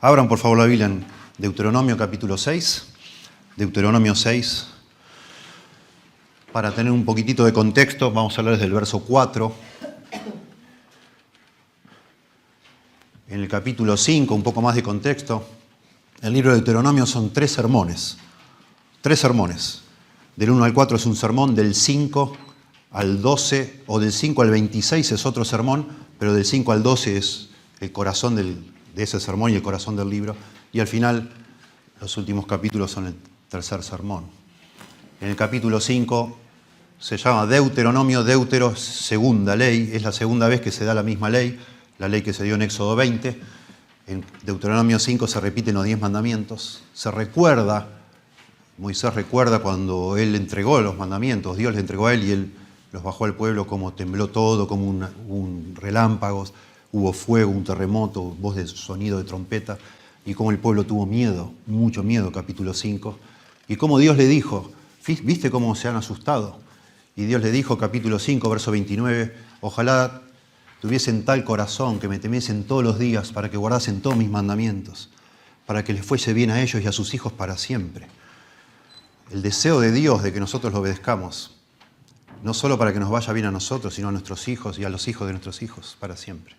Abran por favor la Biblia en Deuteronomio capítulo 6, Deuteronomio 6. Para tener un poquitito de contexto, vamos a hablar desde el verso 4. En el capítulo 5, un poco más de contexto, el libro de Deuteronomio son 3 sermones. 3 sermones. Del 1 al 4 es un sermón, del 5 al 12 o del 5 al 26 es otro sermón, pero del 5 al 12 es el corazón de ese sermón y el corazón del libro. Y al final, los últimos capítulos son el tercer sermón. En el capítulo 5 se llama Deuteronomio, Deutero, segunda ley. Es la segunda vez que se da la misma ley, la ley que se dio en Éxodo 20. En Deuteronomio 5 se repiten los 10 mandamientos. Se recuerda, Moisés recuerda cuando él entregó los mandamientos, Dios les entregó a él y él los bajó al pueblo, como tembló todo, como un relámpagos. Hubo fuego, un terremoto, voz de sonido de trompeta, y cómo el pueblo tuvo miedo, mucho miedo, capítulo 5. Y cómo Dios le dijo, ¿viste cómo se han asustado? Y Dios le dijo, capítulo 5, verso 29, ojalá tuviesen tal corazón que me temiesen todos los días para que guardasen todos mis mandamientos, para que les fuese bien a ellos y a sus hijos para siempre. El deseo de Dios de que nosotros lo obedezcamos, no solo para que nos vaya bien a nosotros, sino a nuestros hijos y a los hijos de nuestros hijos para siempre.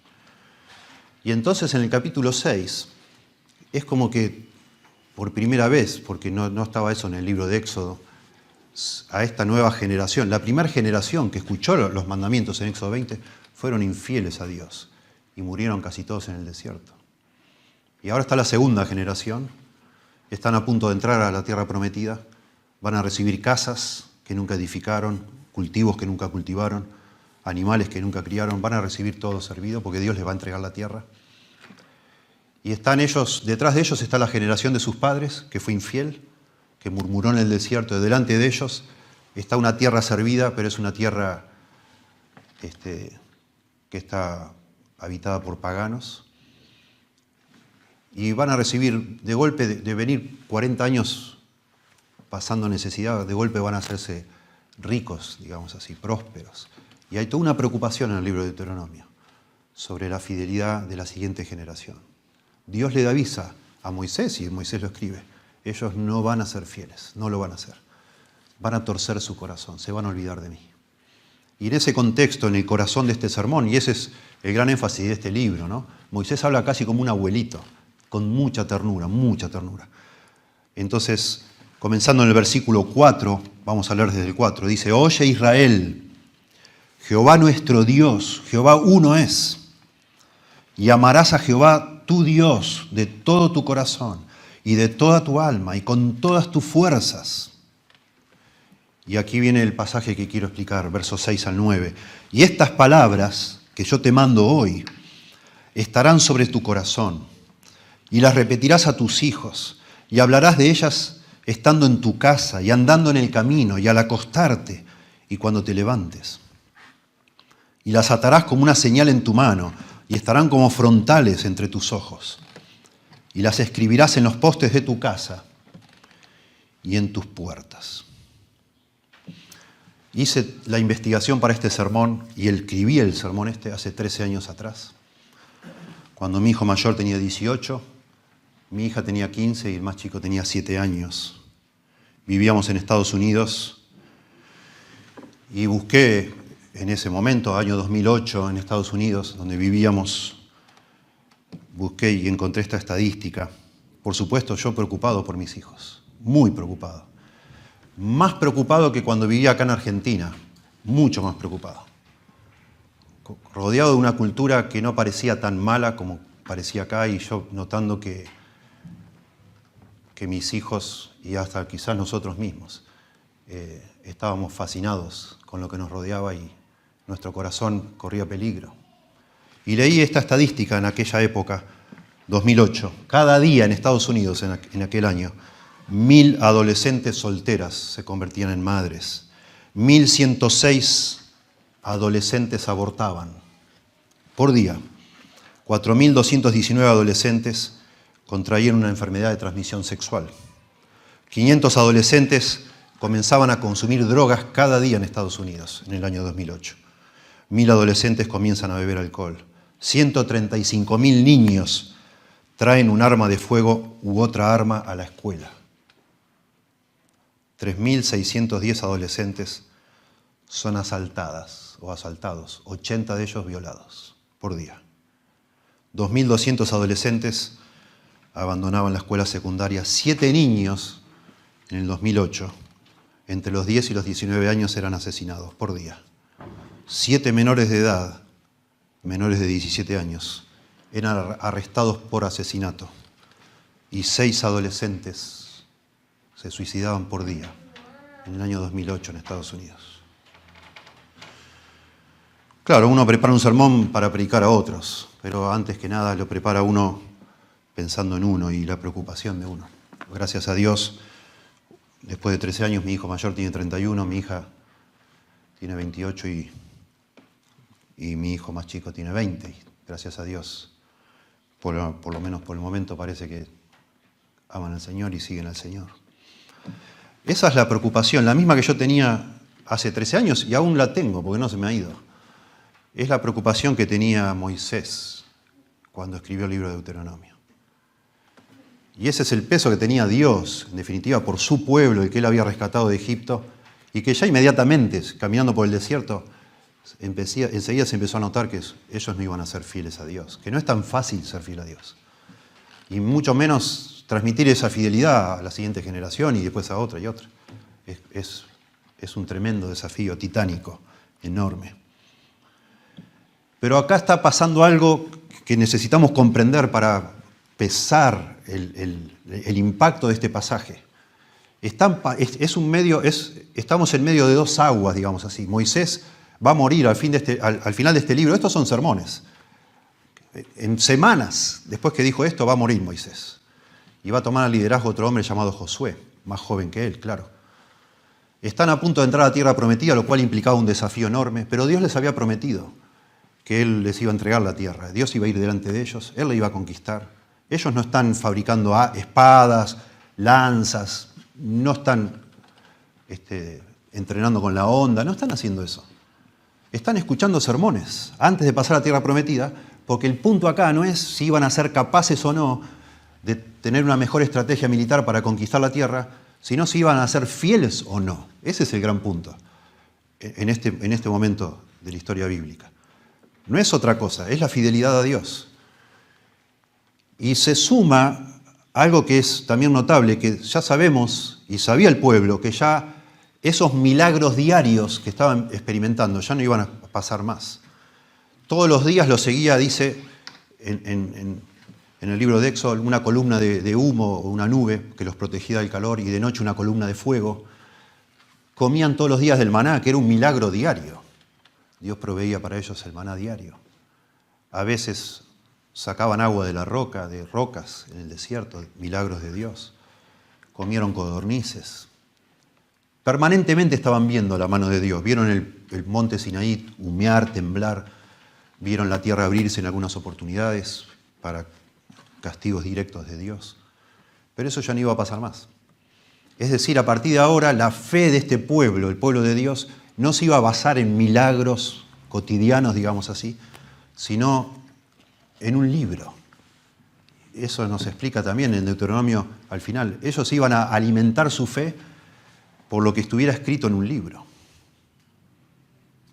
Y entonces en el capítulo 6 es como que por primera vez, porque no estaba eso en el libro de Éxodo, a esta nueva generación, la primera generación que escuchó los mandamientos en Éxodo 20, fueron infieles a Dios y murieron casi todos en el desierto. Y ahora está la segunda generación, están a punto de entrar a la tierra prometida, van a recibir casas que nunca edificaron, cultivos que nunca cultivaron, animales que nunca criaron, van a recibir todo servido porque Dios les va a entregar la tierra. Y están ellos, detrás de ellos está la generación de sus padres, que fue infiel, que murmuró en el desierto. Y delante de ellos está una tierra servida, pero es una tierra que está habitada por paganos. Y van a recibir, de golpe, de venir 40 años pasando necesidad, de golpe van a hacerse ricos, digamos así, prósperos. Y hay toda una preocupación en el libro de Deuteronomio sobre la fidelidad de la siguiente generación. Dios le avisa a Moisés, y Moisés lo escribe, ellos no van a ser fieles, no lo van a hacer. Van a torcer su corazón, se van a olvidar de mí. Y en ese contexto, en el corazón de este sermón, y ese es el gran énfasis de este libro, ¿no? Moisés habla casi como un abuelito, con mucha ternura, mucha ternura. Entonces, comenzando en el versículo 4, vamos a leer desde el 4, dice, oye Israel, Jehová nuestro Dios, Jehová uno es, y amarás a Jehová tu Dios de todo tu corazón y de toda tu alma y con todas tus fuerzas. Y aquí viene el pasaje que quiero explicar, versos 6 al 9. Y estas palabras que yo te mando hoy estarán sobre tu corazón y las repetirás a tus hijos y hablarás de ellas estando en tu casa y andando en el camino y al acostarte y cuando te levantes. Y las atarás como una señal en tu mano, y estarán como frontales entre tus ojos. Y las escribirás en los postes de tu casa y en tus puertas. Hice la investigación para este sermón, y escribí el sermón hace 13 años atrás. Cuando mi hijo mayor tenía 18, mi hija tenía 15 y el más chico tenía 7 años. Vivíamos en Estados Unidos y busqué en ese momento, año 2008, en Estados Unidos, donde vivíamos, busqué y encontré esta estadística. Por supuesto, yo preocupado por mis hijos, muy preocupado. Más preocupado que cuando vivía acá en Argentina, mucho más preocupado. Rodeado de una cultura que no parecía tan mala como parecía acá, y yo notando que mis hijos, y hasta quizás nosotros mismos, estábamos fascinados con lo que nos rodeaba y nuestro corazón corría peligro. Y leí esta estadística en aquella época, 2008. Cada día en Estados Unidos, en aquel año, 1.000 adolescentes solteras se convertían en madres. 1.106 adolescentes abortaban por día. 4.219 adolescentes contraían una enfermedad de transmisión sexual. 500 adolescentes comenzaban a consumir drogas cada día en Estados Unidos en el año 2008. 1.000 adolescentes comienzan a beber alcohol. 135.000 niños traen un arma de fuego u otra arma a la escuela. 3.610 adolescentes son asaltadas o asaltados, 80 de ellos violados por día. 2.200 adolescentes abandonaban la escuela secundaria. 7 niños en el 2008, entre los 10 y los 19 años, eran asesinados por día. 7 menores de edad, menores de 17 años, eran arrestados por asesinato. Y 6 adolescentes se suicidaban por día en el año 2008 en Estados Unidos. Claro, uno prepara un sermón para predicar a otros, pero antes que nada lo prepara uno pensando en uno y la preocupación de uno. Gracias a Dios, después de 13 años, mi hijo mayor tiene 31, mi hija tiene 28 y mi hijo más chico tiene 20. Gracias a Dios, por lo menos por el momento parece que aman al Señor y siguen al Señor. Esa es la preocupación, la misma que yo tenía hace 13 años y aún la tengo porque no se me ha ido. Es la preocupación que tenía Moisés cuando escribió el libro de Deuteronomio. Y ese es el peso que tenía Dios, en definitiva, por su pueblo y que él había rescatado de Egipto, y que ya inmediatamente, caminando por el desierto, enseguida se empezó a notar que ellos no iban a ser fieles a Dios, que no es tan fácil ser fiel a Dios. Y mucho menos transmitir esa fidelidad a la siguiente generación y después a otra y otra. Es un tremendo desafío titánico, enorme. Pero acá está pasando algo que necesitamos comprender para pesar el impacto de este pasaje. Estamos en medio de dos aguas, digamos así. Moisés va a morir al final de este libro. Estos son sermones. En semanas después que dijo esto, va a morir Moisés. Y va a tomar el liderazgo otro hombre llamado Josué, más joven que él, claro. Están a punto de entrar a la tierra prometida, lo cual implicaba un desafío enorme, pero Dios les había prometido que Él les iba a entregar la tierra. Dios iba a ir delante de ellos, Él la iba a conquistar. Ellos no están fabricando espadas, lanzas, no están entrenando con la onda, no están haciendo eso. Están escuchando sermones antes de pasar a la tierra prometida, porque el punto acá no es si iban a ser capaces o no de tener una mejor estrategia militar para conquistar la tierra, sino si iban a ser fieles o no. Ese es el gran punto en este momento de la historia bíblica. No es otra cosa, es la fidelidad a Dios. Y se suma algo que es también notable, que ya sabemos, y sabía el pueblo, que ya esos milagros diarios que estaban experimentando ya no iban a pasar más. Todos los días los seguía, dice en el libro de Éxodo, una columna de humo o una nube que los protegía del calor, y de noche una columna de fuego. Comían todos los días del maná, que era un milagro diario. Dios proveía para ellos el maná diario. A veces sacaban agua de la roca, de rocas en el desierto, milagros de Dios. Comieron codornices. Permanentemente estaban viendo la mano de Dios. Vieron el monte Sinaí humear, temblar. Vieron la tierra abrirse en algunas oportunidades para castigos directos de Dios. Pero eso ya no iba a pasar más. Es decir, a partir de ahora, la fe de este pueblo, el pueblo de Dios, no se iba a basar en milagros cotidianos, digamos así, sino en un libro. Eso nos explica también en Deuteronomio al final. Ellos iban a alimentar su fe por lo que estuviera escrito en un libro.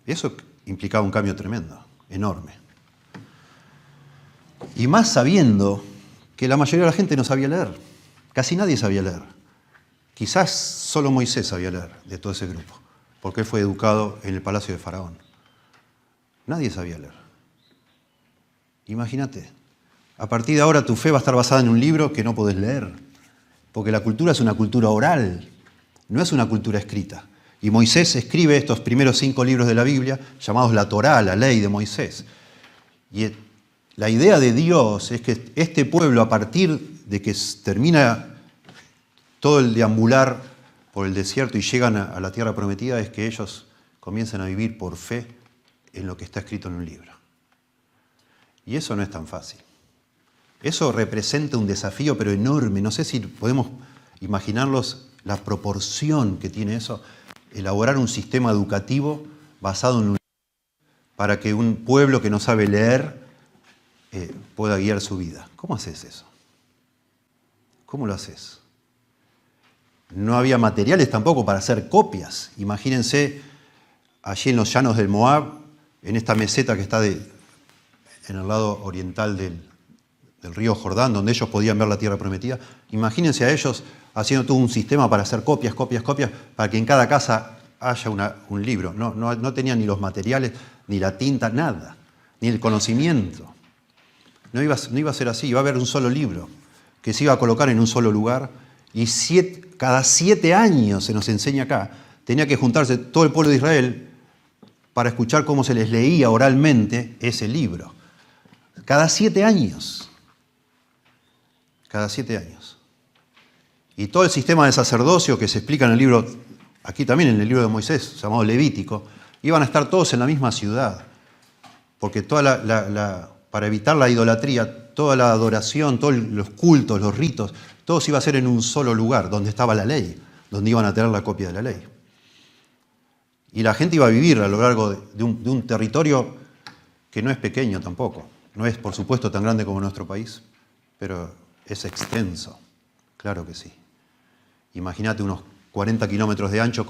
Eso implicaba un cambio tremendo, enorme. Y más sabiendo que la mayoría de la gente no sabía leer. Casi nadie sabía leer. Quizás solo Moisés sabía leer de todo ese grupo, porque él fue educado en el palacio de Faraón. Nadie sabía leer. Imagínate, a partir de ahora tu fe va a estar basada en un libro que no podés leer, porque la cultura es una cultura oral, no es una cultura escrita. Y Moisés escribe estos primeros 5 libros de la Biblia, llamados la Torá, la ley de Moisés. Y la idea de Dios es que este pueblo, a partir de que termina todo el deambular por el desierto y llegan a la tierra prometida, es que ellos comiencen a vivir por fe en lo que está escrito en un libro. Y eso no es tan fácil. Eso representa un desafío, pero enorme. No sé si podemos imaginarlos la proporción que tiene eso, elaborar un sistema educativo basado en un libro para que un pueblo que no sabe leer pueda guiar su vida. ¿Cómo haces eso? ¿Cómo lo haces? No había materiales tampoco para hacer copias. Imagínense allí en los llanos del Moab, en esta meseta que está en el lado oriental del río Jordán, donde ellos podían ver la tierra prometida. Imagínense a ellos haciendo todo un sistema para hacer copias, para que en cada casa haya un libro. No tenían ni los materiales, ni la tinta, nada, ni el conocimiento. No iba a ser así, iba a haber un solo libro que se iba a colocar en un solo lugar y cada 7 años, se nos enseña acá, tenía que juntarse todo el pueblo de Israel para escuchar cómo se les leía oralmente ese libro. Cada 7 años. Cada 7 años. Y todo el sistema de sacerdocio que se explica en el libro, aquí también en el libro de Moisés, llamado Levítico, iban a estar todos en la misma ciudad. Porque para evitar la idolatría, toda la adoración, todos los cultos, los ritos, todo se iba a hacer en un solo lugar, donde estaba la ley, donde iban a tener la copia de la ley. Y la gente iba a vivir a lo largo de un territorio que no es pequeño tampoco. No es, por supuesto, tan grande como nuestro país, pero es extenso, claro que sí. Imagínate unos 40 kilómetros de ancho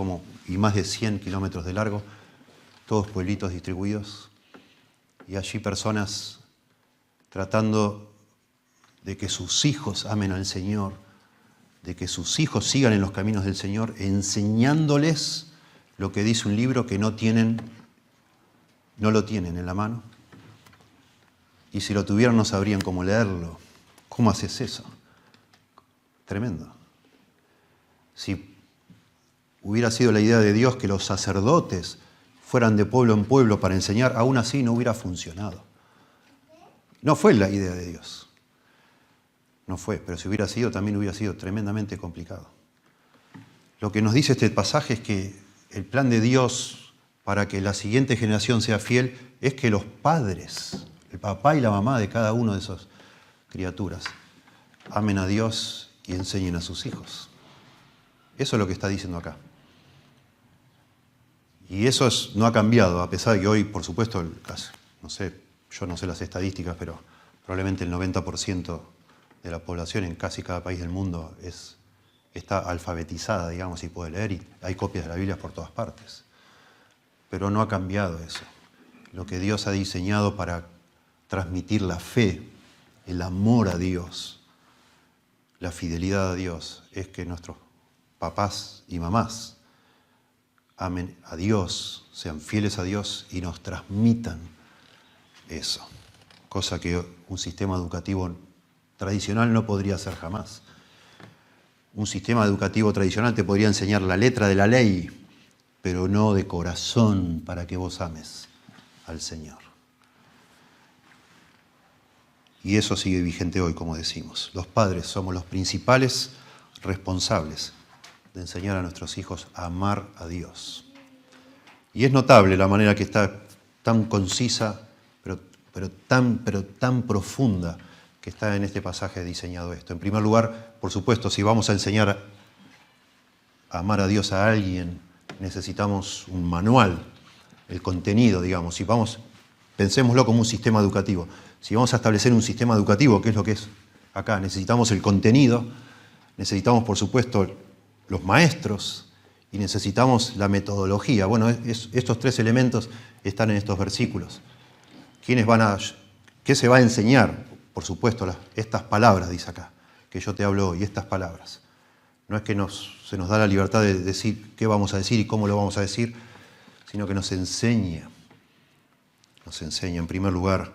y más de 100 kilómetros de largo, todos pueblitos distribuidos, y allí personas tratando de que sus hijos amen al Señor, de que sus hijos sigan en los caminos del Señor, enseñándoles lo que dice un libro que no lo tienen en la mano. Y si lo tuvieran no sabrían cómo leerlo. ¿Cómo haces eso? Tremendo. Si hubiera sido la idea de Dios que los sacerdotes fueran de pueblo en pueblo para enseñar, aún así no hubiera funcionado. No fue la idea de Dios. No fue, pero si hubiera sido, también hubiera sido tremendamente complicado. Lo que nos dice este pasaje es que el plan de Dios para que la siguiente generación sea fiel es que los padres, el papá y la mamá de cada uno de esas criaturas, amen a Dios y enseñen a sus hijos. Eso es lo que está diciendo acá. Y eso no ha cambiado, a pesar de que hoy, por supuesto, yo no sé las estadísticas, pero probablemente el 90% de la población en casi cada país del mundo está alfabetizada, digamos, y puede leer, y hay copias de la Biblia por todas partes. Pero no ha cambiado eso. Lo que Dios ha diseñado para transmitir la fe, el amor a Dios, la fidelidad a Dios, es que nuestros papás y mamás amen a Dios, sean fieles a Dios y nos transmitan eso. Cosa que un sistema educativo tradicional no podría hacer jamás. Un sistema educativo tradicional te podría enseñar la letra de la ley, pero no de corazón para que vos ames al Señor. Y eso sigue vigente hoy, como decimos. Los padres somos los principales responsables de enseñar a nuestros hijos a amar a Dios. Y es notable la manera que está tan concisa, pero tan profunda que está en este pasaje diseñado esto. En primer lugar, por supuesto, si vamos a enseñar a amar a Dios a alguien, necesitamos un manual, el contenido, digamos. Pensémoslo como un sistema educativo. Si vamos a establecer un sistema educativo, ¿qué es lo que es acá? Necesitamos el contenido, necesitamos, por supuesto, los maestros y necesitamos la metodología. Bueno, estos 3 elementos están en estos versículos. ¿Qué se va a enseñar? Por supuesto, estas palabras, dice acá, que yo te hablo hoy, estas palabras. No es que se nos da la libertad de decir qué vamos a decir y cómo lo vamos a decir, sino que nos enseña. Nos enseña, en primer lugar,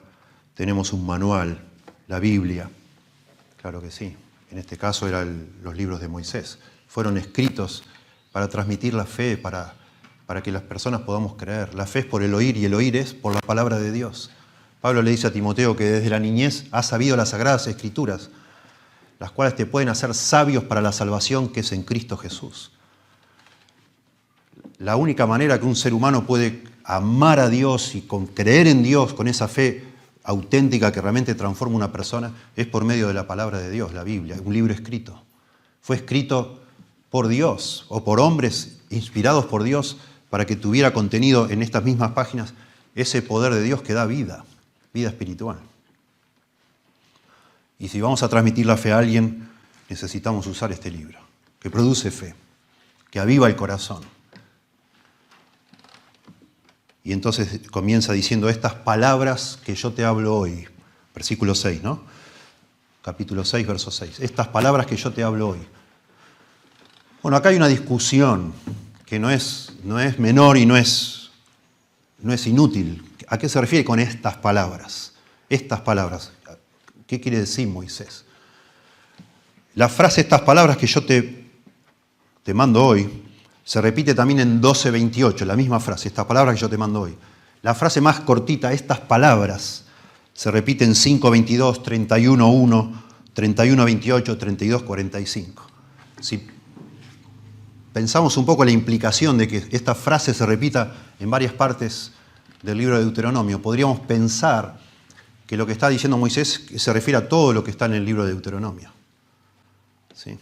tenemos un manual, la Biblia. Claro que sí. En este caso eran los libros de Moisés. Fueron escritos para transmitir la fe, para que las personas podamos creer. La fe es por el oír y el oír es por la palabra de Dios. Pablo le dice a Timoteo que desde la niñez has sabido las sagradas escrituras, las cuales te pueden hacer sabios para la salvación que es en Cristo Jesús. La única manera que un ser humano puede amar a Dios y creer en Dios con esa fe auténtica que realmente transforma a una persona es por medio de la palabra de Dios, la Biblia, un libro escrito. Fue escrito por Dios o por hombres inspirados por Dios para que tuviera contenido en estas mismas páginas ese poder de Dios que da vida espiritual. Y si vamos a transmitir la fe a alguien, necesitamos usar este libro, que produce fe, que aviva el corazón. Y entonces comienza diciendo estas palabras que yo te hablo hoy. Versículo 6, ¿no? Capítulo 6, verso 6. Estas palabras que yo te hablo hoy. Bueno, acá hay una discusión que no es menor y no es inútil. ¿A qué se refiere con estas palabras? Estas palabras. ¿Qué quiere decir Moisés? La frase, estas palabras que yo te mando hoy, se repite también en 12:28, la misma frase, estas palabras que yo te mando hoy. La frase más cortita, estas palabras, se repite en 5:22, 31:1, 31:28, 32:45. Si pensamos un poco la implicación de que esta frase se repita en varias partes del libro de Deuteronomio, podríamos pensar que lo que está diciendo Moisés se refiere a todo lo que está en el libro de Deuteronomio. ¿Sí?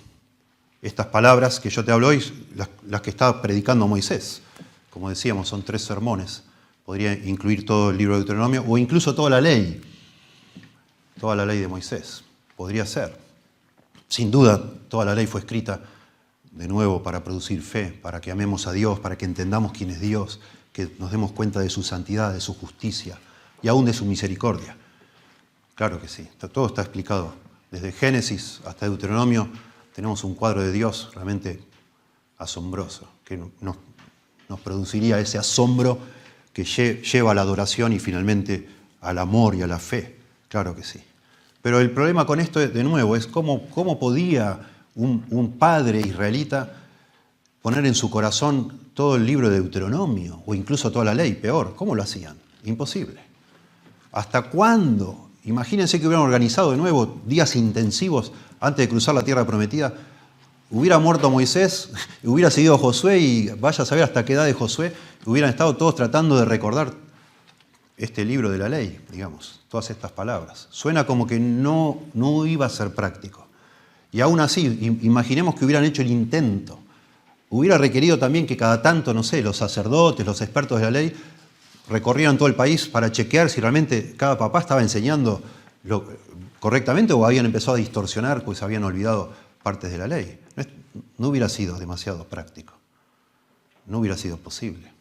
Estas palabras que yo te hablo hoy, las que está predicando Moisés, como decíamos, son 3 sermones. Podría incluir todo el libro de Deuteronomio o incluso toda la ley de Moisés. Podría ser. Sin duda, toda la ley fue escrita de nuevo para producir fe, para que amemos a Dios, para que entendamos quién es Dios, que nos demos cuenta de su santidad, de su justicia y aún de su misericordia. Claro que sí, todo está explicado. Desde Génesis hasta Deuteronomio tenemos un cuadro de Dios realmente asombroso, que nos produciría ese asombro que lleva a la adoración y finalmente al amor y a la fe. Claro que sí. Pero el problema con esto, de nuevo, es cómo podía un padre israelita poner en su corazón todo el libro de Deuteronomio, o incluso toda la ley, peor. ¿Cómo lo hacían? Imposible. ¿Hasta cuándo? Imagínense que hubieran organizado de nuevo días intensivos antes de cruzar la tierra prometida. Hubiera muerto Moisés, hubiera seguido Josué y vaya a saber hasta qué edad de Josué, hubieran estado todos tratando de recordar este libro de la ley, digamos, todas estas palabras. Suena como que no iba a ser práctico. Y aún así, imaginemos que hubieran hecho el intento. Hubiera requerido también que cada tanto, no sé, los sacerdotes, los expertos de la ley, recorrieran todo el país para chequear si realmente cada papá estaba enseñando correctamente o habían empezado a distorsionar, pues habían olvidado partes de la ley. No hubiera sido demasiado práctico. No hubiera sido posible.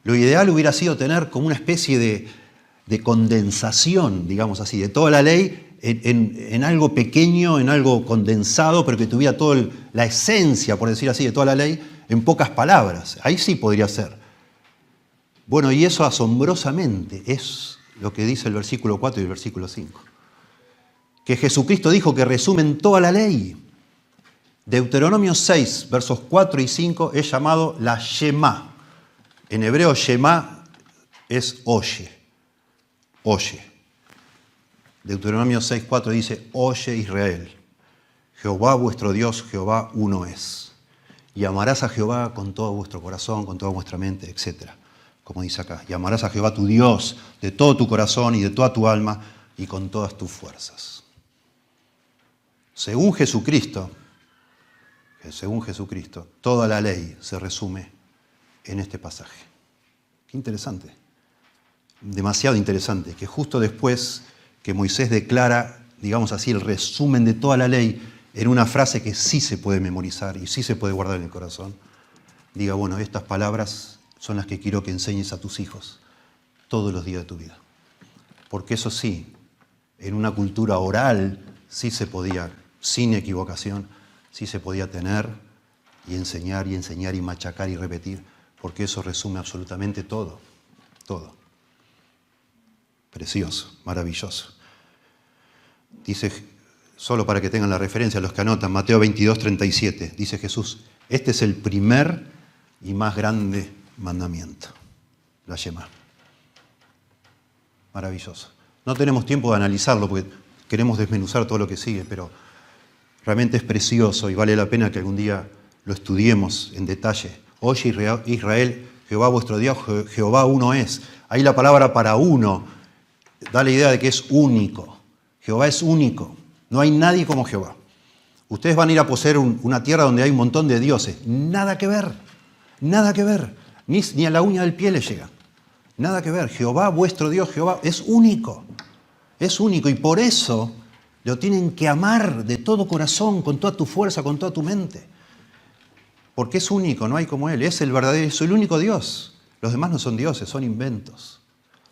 Lo ideal hubiera sido tener como una especie de condensación, digamos así, de toda la ley en algo pequeño, en algo condensado, pero que tuviera toda la esencia, por decir así, de toda la ley en pocas palabras. Ahí sí podría ser. Bueno, y eso asombrosamente es lo que dice el versículo 4 y el versículo 5. Que Jesucristo dijo que resumen toda la ley. Deuteronomio 6, versos 4 y 5 es llamado la Shema. En hebreo Shema es oye. Oye. Deuteronomio 6, 4 dice, oye Israel, Jehová vuestro Dios, Jehová uno es. Y amarás a Jehová con todo vuestro corazón, con toda vuestra mente, etc. Como dice acá, y amarás a Jehová tu Dios de todo tu corazón y de toda tu alma y con todas tus fuerzas. Según Jesucristo, toda la ley se resume en este pasaje. Qué interesante, demasiado interesante, que justo después que Moisés declara, digamos así, el resumen de toda la ley en una frase que sí se puede memorizar y sí se puede guardar en el corazón, diga, bueno, estas palabras son las que quiero que enseñes a tus hijos todos los días de tu vida. Porque eso sí, en una cultura oral sí se podía, sin equivocación, sí se podía tener y enseñar y machacar y repetir, porque eso resume absolutamente todo, todo. Precioso, maravilloso. Dice, solo para que tengan la referencia, los que anotan, Mateo 22, 37, dice Jesús, este es el primer y más grande mandamiento, la Shema. Maravilloso. No tenemos tiempo de analizarlo porque queremos desmenuzar todo lo que sigue, pero realmente es precioso y vale la pena que algún día lo estudiemos en detalle. Oye Israel, Jehová vuestro Dios, Jehová uno es. Ahí la palabra para uno da la idea de que es único. Jehová es único. No hay nadie como Jehová. Ustedes van a ir a poseer una tierra donde hay un montón de dioses. Nada que ver. Nada que ver. Ni a la uña del pie le llega. Nada que ver. Jehová, vuestro Dios, Jehová, es único. Es único. Y por eso Lo tienen que amar de todo corazón, con toda tu fuerza, con toda tu mente. Porque es único, no hay como Él. Es el verdadero, es el único Dios. Los demás no son dioses, son inventos.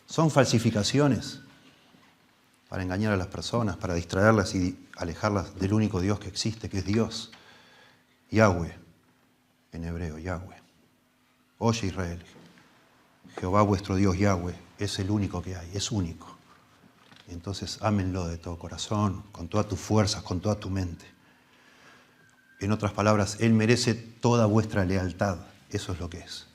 Son falsificaciones para engañar a las personas, para distraerlas y alejarlas del único Dios que existe, que es Dios. Yahweh, en hebreo, Yahweh. Oye Israel, Jehová vuestro Dios Yahweh es el único que hay, es único. Entonces ámenlo de todo corazón, con todas tus fuerzas, con toda tu mente. En otras palabras, Él merece toda vuestra lealtad. Eso es lo que es.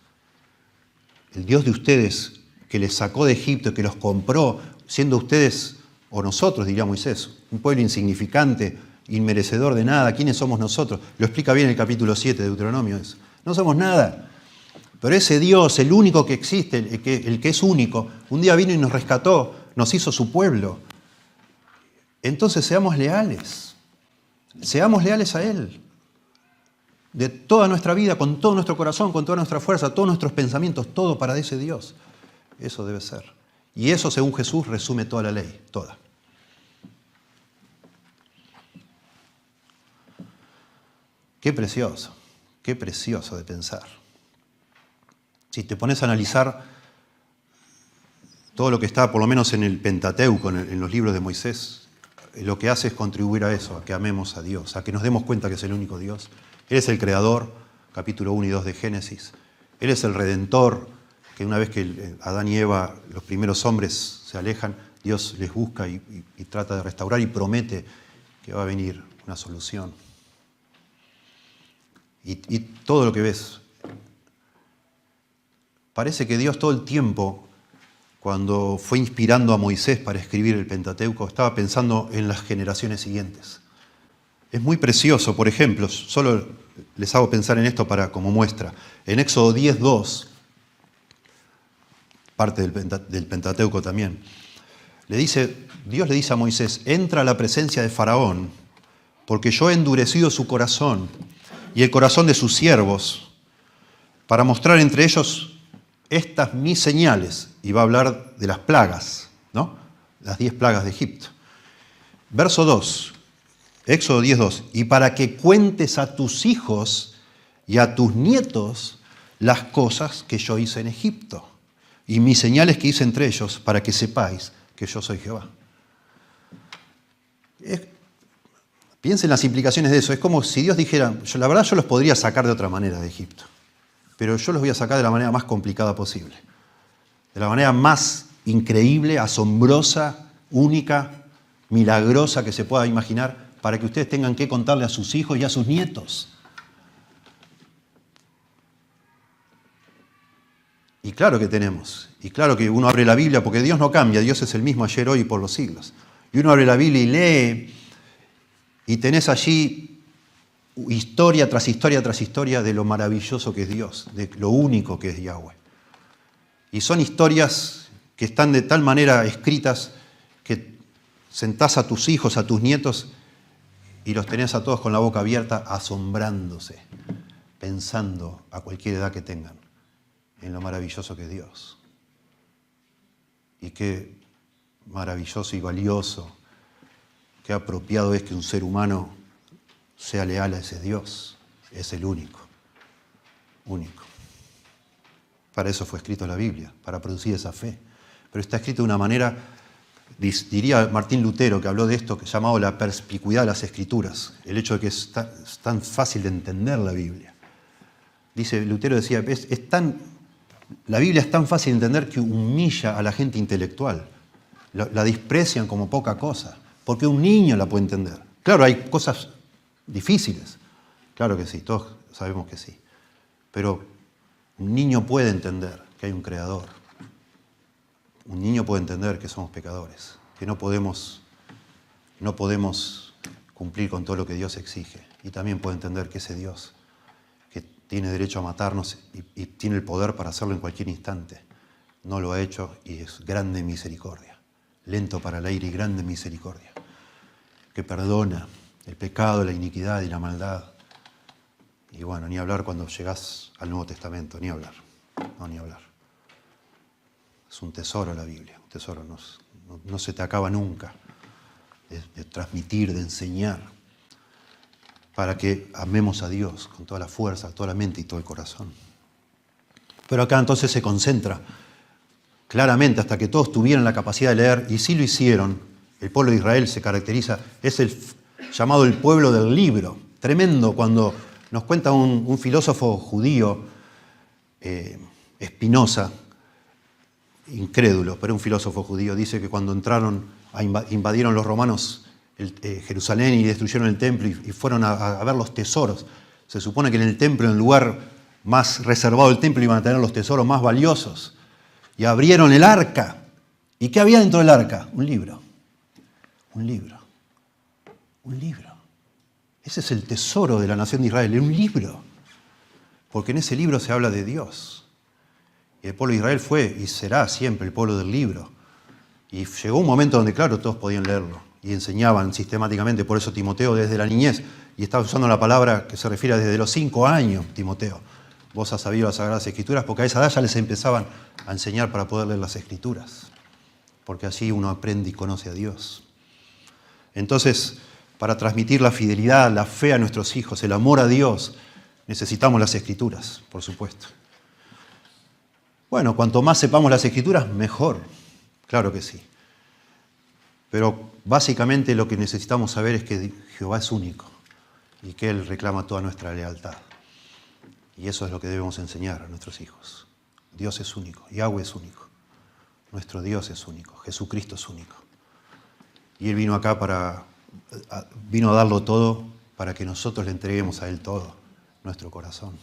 El Dios de ustedes que les sacó de Egipto, que los compró, siendo ustedes, o nosotros, diría Moisés, un pueblo insignificante, inmerecedor de nada. ¿Quiénes somos nosotros? Lo explica bien el capítulo 7 de Deuteronomio. Eso. No somos nada. Pero ese Dios, el único que existe, el que es único, un día vino y nos rescató, nos hizo su pueblo. Entonces seamos leales a Él. De toda nuestra vida, con todo nuestro corazón, con toda nuestra fuerza, todos nuestros pensamientos, todo para ese Dios. Eso debe ser. Y eso, según Jesús, resume toda la ley, toda. Qué precioso de pensar. Si te pones a analizar todo lo que está, por lo menos en el Pentateuco, en los libros de Moisés, lo que hace es contribuir a eso, a que amemos a Dios, a que nos demos cuenta que es el único Dios. Él es el Creador, capítulo 1 y 2 de Génesis. Él es el Redentor, que una vez que Adán y Eva, los primeros hombres, se alejan, Dios les busca y trata de restaurar y promete que va a venir una solución. Y todo lo que ves, parece que Dios todo el tiempo, cuando fue inspirando a Moisés para escribir el Pentateuco, estaba pensando en las generaciones siguientes. Es muy precioso, por ejemplo, solo les hago pensar en esto como muestra. En Éxodo 10:2, parte del Pentateuco también, Dios le dice a Moisés, entra a la presencia de Faraón, porque yo he endurecido su corazón y el corazón de sus siervos, para mostrar entre ellos estas mis señales. Y va a hablar de las plagas, ¿no? Las 10 plagas de Egipto. Verso 2, Éxodo 10:2, y para que cuentes a tus hijos y a tus nietos las cosas que yo hice en Egipto y mis señales que hice entre ellos, para que sepáis que yo soy Jehová. Piensen en las implicaciones de eso. Es como si Dios dijera, la verdad yo los podría sacar de otra manera de Egipto, pero yo los voy a sacar de la manera más complicada posible, de la manera más increíble, asombrosa, única, milagrosa que se pueda imaginar, para que ustedes tengan que contarle a sus hijos y a sus nietos. Y claro que tenemos, y claro que uno abre la Biblia, porque Dios no cambia, Dios es el mismo ayer, hoy y por los siglos. Y uno abre la Biblia y lee, y tenés allí historia tras historia tras historia de lo maravilloso que es Dios, de lo único que es Yahweh. Y son historias que están de tal manera escritas que sentás a tus hijos, a tus nietos, y los tenés a todos con la boca abierta, asombrándose, pensando a cualquier edad que tengan en lo maravilloso que es Dios. Y qué maravilloso y valioso, qué apropiado es que un ser humano sea leal a ese Dios. Es el único, único. Para eso fue escrito la Biblia, para producir esa fe. Pero está escrito de una manera, diría Martín Lutero, que habló de esto, que llamado la perspicuidad de las Escrituras, el hecho de que es tan fácil de entender la Biblia. Lutero decía, la Biblia es tan fácil de entender que humilla a la gente intelectual. La desprecian como poca cosa, porque un niño la puede entender. Claro, hay cosas difíciles, claro que sí, todos sabemos que sí, pero un niño puede entender que hay un creador. Un niño puede entender que somos pecadores, que no podemos cumplir con todo lo que Dios exige. Y también puede entender que ese Dios, que tiene derecho a matarnos y tiene el poder para hacerlo en cualquier instante, no lo ha hecho y es grande en misericordia, lento para la ira y grande en misericordia, que perdona el pecado, la iniquidad y la maldad. Y bueno, ni hablar cuando llegás al Nuevo Testamento, ni hablar, no, ni hablar. Es un tesoro la Biblia, un tesoro, no se te acaba nunca. de transmitir, de enseñar, para que amemos a Dios con toda la fuerza, toda la mente y todo el corazón. Pero acá entonces se concentra claramente hasta que todos tuvieran la capacidad de leer, y sí lo hicieron. El pueblo de Israel se caracteriza, es el llamado el pueblo del libro. Tremendo cuando nos cuenta un filósofo judío, Spinoza, incrédulo, pero un filósofo judío, dice que cuando invadieron los romanos Jerusalén y destruyeron el templo y fueron a ver los tesoros, se supone que en el templo, en el lugar más reservado del templo, iban a tener los tesoros más valiosos. Y abrieron el arca. ¿Y qué había dentro del arca? Un libro. Un libro. Un libro. Ese es el tesoro de la nación de Israel, un libro. Porque en ese libro se habla de Dios. Y el pueblo de Israel fue y será siempre el pueblo del libro. Y llegó un momento donde, claro, todos podían leerlo. Y enseñaban sistemáticamente, por eso Timoteo desde la niñez, y estaba usando la palabra que se refiere desde los 5 años, Timoteo. Vos has sabido las Sagradas Escrituras, porque a esa edad ya les empezaban a enseñar para poder leer las Escrituras. Porque así uno aprende y conoce a Dios. Entonces, para transmitir la fidelidad, la fe a nuestros hijos, el amor a Dios, necesitamos las Escrituras, por supuesto. Bueno, cuanto más sepamos las Escrituras, mejor. Claro que sí. Pero básicamente lo que necesitamos saber es que Jehová es único y que Él reclama toda nuestra lealtad. Y eso es lo que debemos enseñar a nuestros hijos. Dios es único, Yahweh es único, nuestro Dios es único, Jesucristo es único. Y Él vino acá vino a darlo todo para que nosotros le entreguemos a Él todo, nuestro corazón.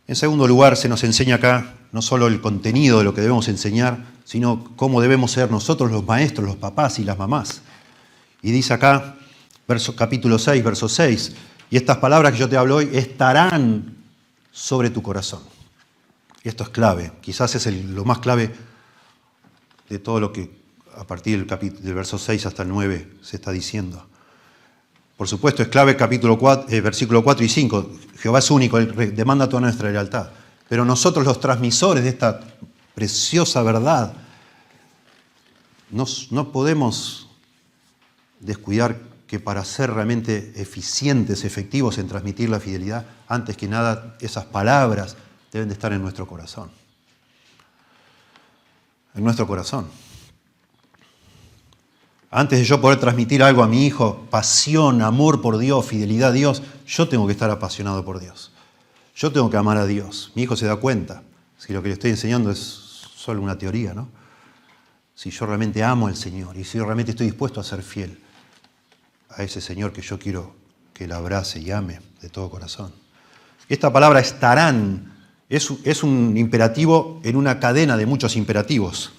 En segundo lugar, se nos enseña acá no solo el contenido de lo que debemos enseñar, sino cómo debemos ser nosotros los maestros, los papás y las mamás. Y dice acá, capítulo 6, verso 6, y estas palabras que yo te hablo hoy estarán sobre tu corazón. Y esto es clave, quizás es lo más clave de todo lo que a partir del verso 6 hasta el 9 se está diciendo. Por supuesto, es clave versículo 4 y 5. Jehová es único, Él demanda toda nuestra lealtad. Pero nosotros, los transmisores de esta preciosa verdad, no podemos descuidar que para ser realmente eficientes, efectivos en transmitir la fidelidad, antes que nada, esas palabras deben de estar en nuestro corazón. En nuestro corazón. Antes de yo poder transmitir algo a mi hijo, pasión, amor por Dios, fidelidad a Dios, yo tengo que estar apasionado por Dios. Yo tengo que amar a Dios. Mi hijo se da cuenta si lo que le estoy enseñando es solo una teoría, ¿no? Si yo realmente amo al Señor y si yo realmente estoy dispuesto a ser fiel a ese Señor que yo quiero que Él abrace y ame de todo corazón. Esta palabra estarán es un imperativo en una cadena de muchos imperativos.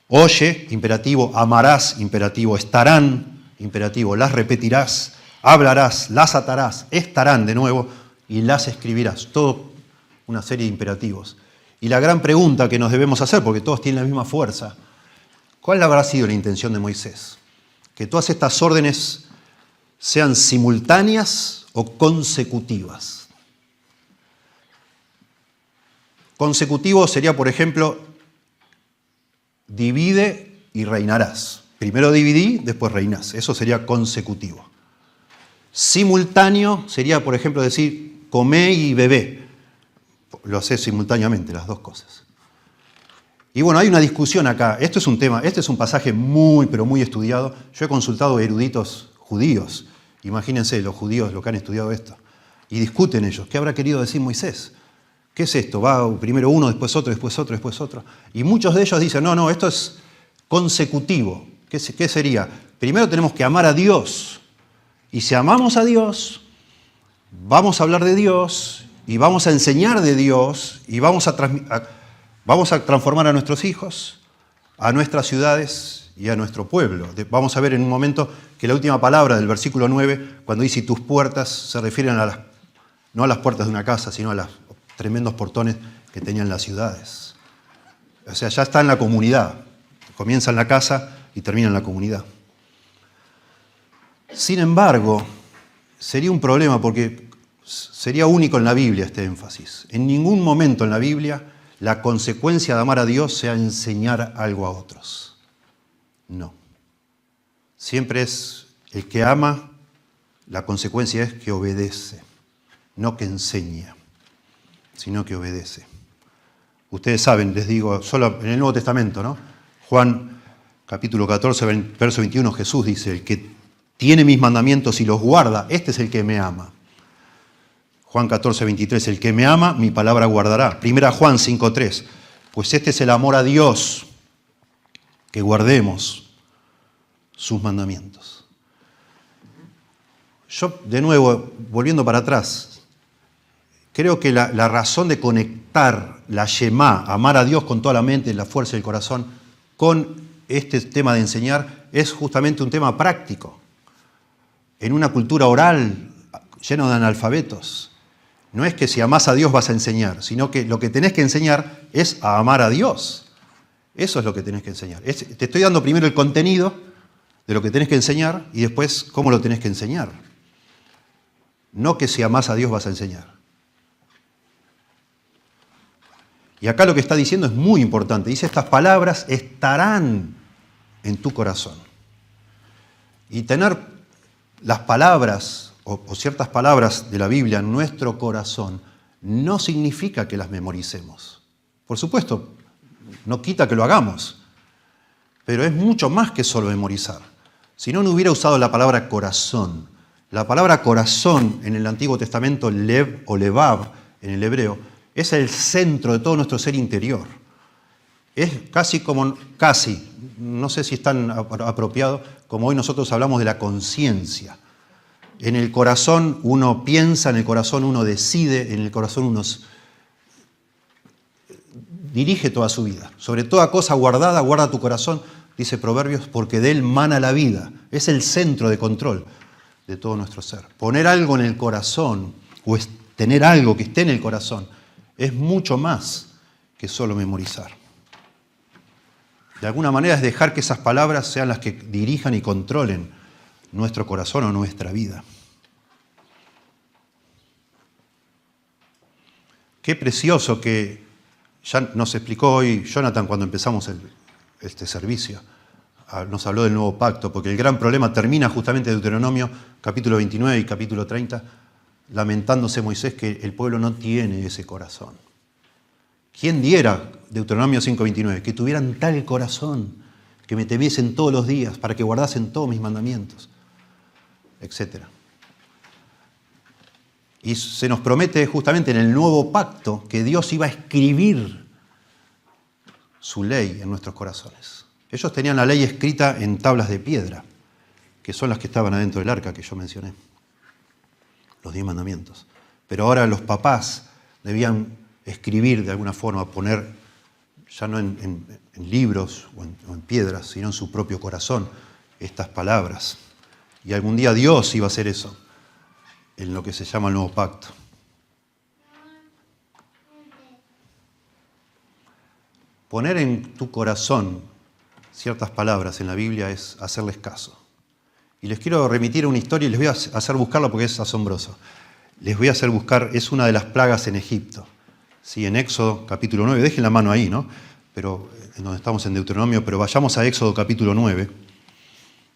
Oye, imperativo, amarás, imperativo, estarán, imperativo, las repetirás, hablarás, las atarás, estarán de nuevo y las escribirás. Todo una serie de imperativos. Y la gran pregunta que nos debemos hacer, porque todos tienen la misma fuerza, ¿cuál habrá sido la intención de Moisés? Que todas estas órdenes sean simultáneas o consecutivas. Consecutivo sería, por ejemplo, divide y reinarás. Primero dividí, después reinás. Eso sería consecutivo. Simultáneo sería, por ejemplo, decir comé y bebé. Lo haces simultáneamente, las dos cosas. Y bueno, hay una discusión acá. Esto es un tema, este es un pasaje muy, pero muy estudiado. Yo he consultado eruditos judíos. Imagínense, los judíos, lo que han estudiado esto. Y discuten ellos. ¿Qué habrá querido decir Moisés? ¿Qué es esto? Va primero uno, después otro, después otro, después otro. Y muchos de ellos dicen, no, esto es consecutivo. ¿Qué sería? Primero tenemos que amar a Dios. Y si amamos a Dios, vamos a hablar de Dios y vamos a enseñar de Dios y vamos a transformar a nuestros hijos, a nuestras ciudades y a nuestro pueblo. Vamos a ver en un momento que la última palabra del versículo 9, cuando dice y tus puertas, se refieren no a las puertas de una casa, sino a los tremendos portones que tenían las ciudades. O sea, ya está en la comunidad. Comienza en la casa y termina en la comunidad. Sin embargo, sería un problema porque sería único en la Biblia este énfasis. En ningún momento en la Biblia la consecuencia de amar a Dios sea enseñar algo a otros. No. siempre es el que ama, la consecuencia es que obedece, no que enseña, sino que obedece. Ustedes saben, les digo, solo en el Nuevo Testamento, ¿no? Juan capítulo 14, verso 21, Jesús dice, el que tiene mis mandamientos y los guarda, este es el que me ama. Juan 14, 23, el que me ama, mi palabra guardará. Primera Juan 5, 3, pues este es el amor a Dios, que guardemos sus mandamientos. Yo, de nuevo, volviendo para atrás, creo que la razón de conectar la Shemá, amar a Dios con toda la mente, la fuerza y el corazón, con este tema de enseñar, es justamente un tema práctico. En una cultura oral llena de analfabetos, no es que si amás a Dios vas a enseñar, sino que lo que tenés que enseñar es a amar a Dios. Eso es lo que tenés que enseñar. Te estoy dando primero el contenido de lo que tenés que enseñar y después cómo lo tenés que enseñar. No que si amás a Dios vas a enseñar. Y acá lo que está diciendo es muy importante. Dice, estas palabras estarán en tu corazón. Y tener las palabras o ciertas palabras de la Biblia en nuestro corazón no significa que las memoricemos. Por supuesto, no quita que lo hagamos, pero es mucho más que solo memorizar. Si no hubiera usado la palabra corazón. La palabra corazón en el Antiguo Testamento, lev o levav en el hebreo, es el centro de todo nuestro ser interior. Es casi, no sé si es tan apropiado, como hoy nosotros hablamos de la conciencia. En el corazón uno piensa, en el corazón uno decide, en el corazón uno dirige toda su vida. Sobre toda cosa guardada, guarda tu corazón, dice Proverbios, porque de él mana la vida. Es el centro de control de todo nuestro ser. Poner algo en el corazón, o tener algo que esté en el corazón, es mucho más que solo memorizar. De alguna manera es dejar que esas palabras sean las que dirijan y controlen nuestro corazón o nuestra vida. Qué precioso que ya nos explicó hoy Jonathan cuando empezamos este servicio. Nos habló del nuevo pacto, porque el gran problema termina justamente en Deuteronomio capítulo 29 y capítulo 30, lamentándose Moisés que el pueblo no tiene ese corazón. ¿Quién diera, Deuteronomio 5:29, que tuvieran tal corazón, que me temiesen todos los días, para que guardasen todos mis mandamientos, etcétera? Y se nos promete justamente en el nuevo pacto que Dios iba a escribir su ley en nuestros corazones. Ellos tenían la ley escrita en tablas de piedra, que son las que estaban adentro del arca que yo mencioné, los 10 mandamientos. Pero ahora los papás debían escribir de alguna forma, poner ya no en libros o en piedras, sino en su propio corazón estas palabras. Y algún día Dios iba a hacer eso en lo que se llama el nuevo pacto. Poner en tu corazón ciertas palabras en la Biblia es hacerles caso. Y les quiero remitir a una historia y les voy a hacer buscarla porque es asombroso. Les voy a hacer buscar, es una de las plagas en Egipto. Sí, en Éxodo capítulo 9, dejen la mano ahí, ¿no? Pero en donde estamos en Deuteronomio, pero vayamos a Éxodo capítulo 9.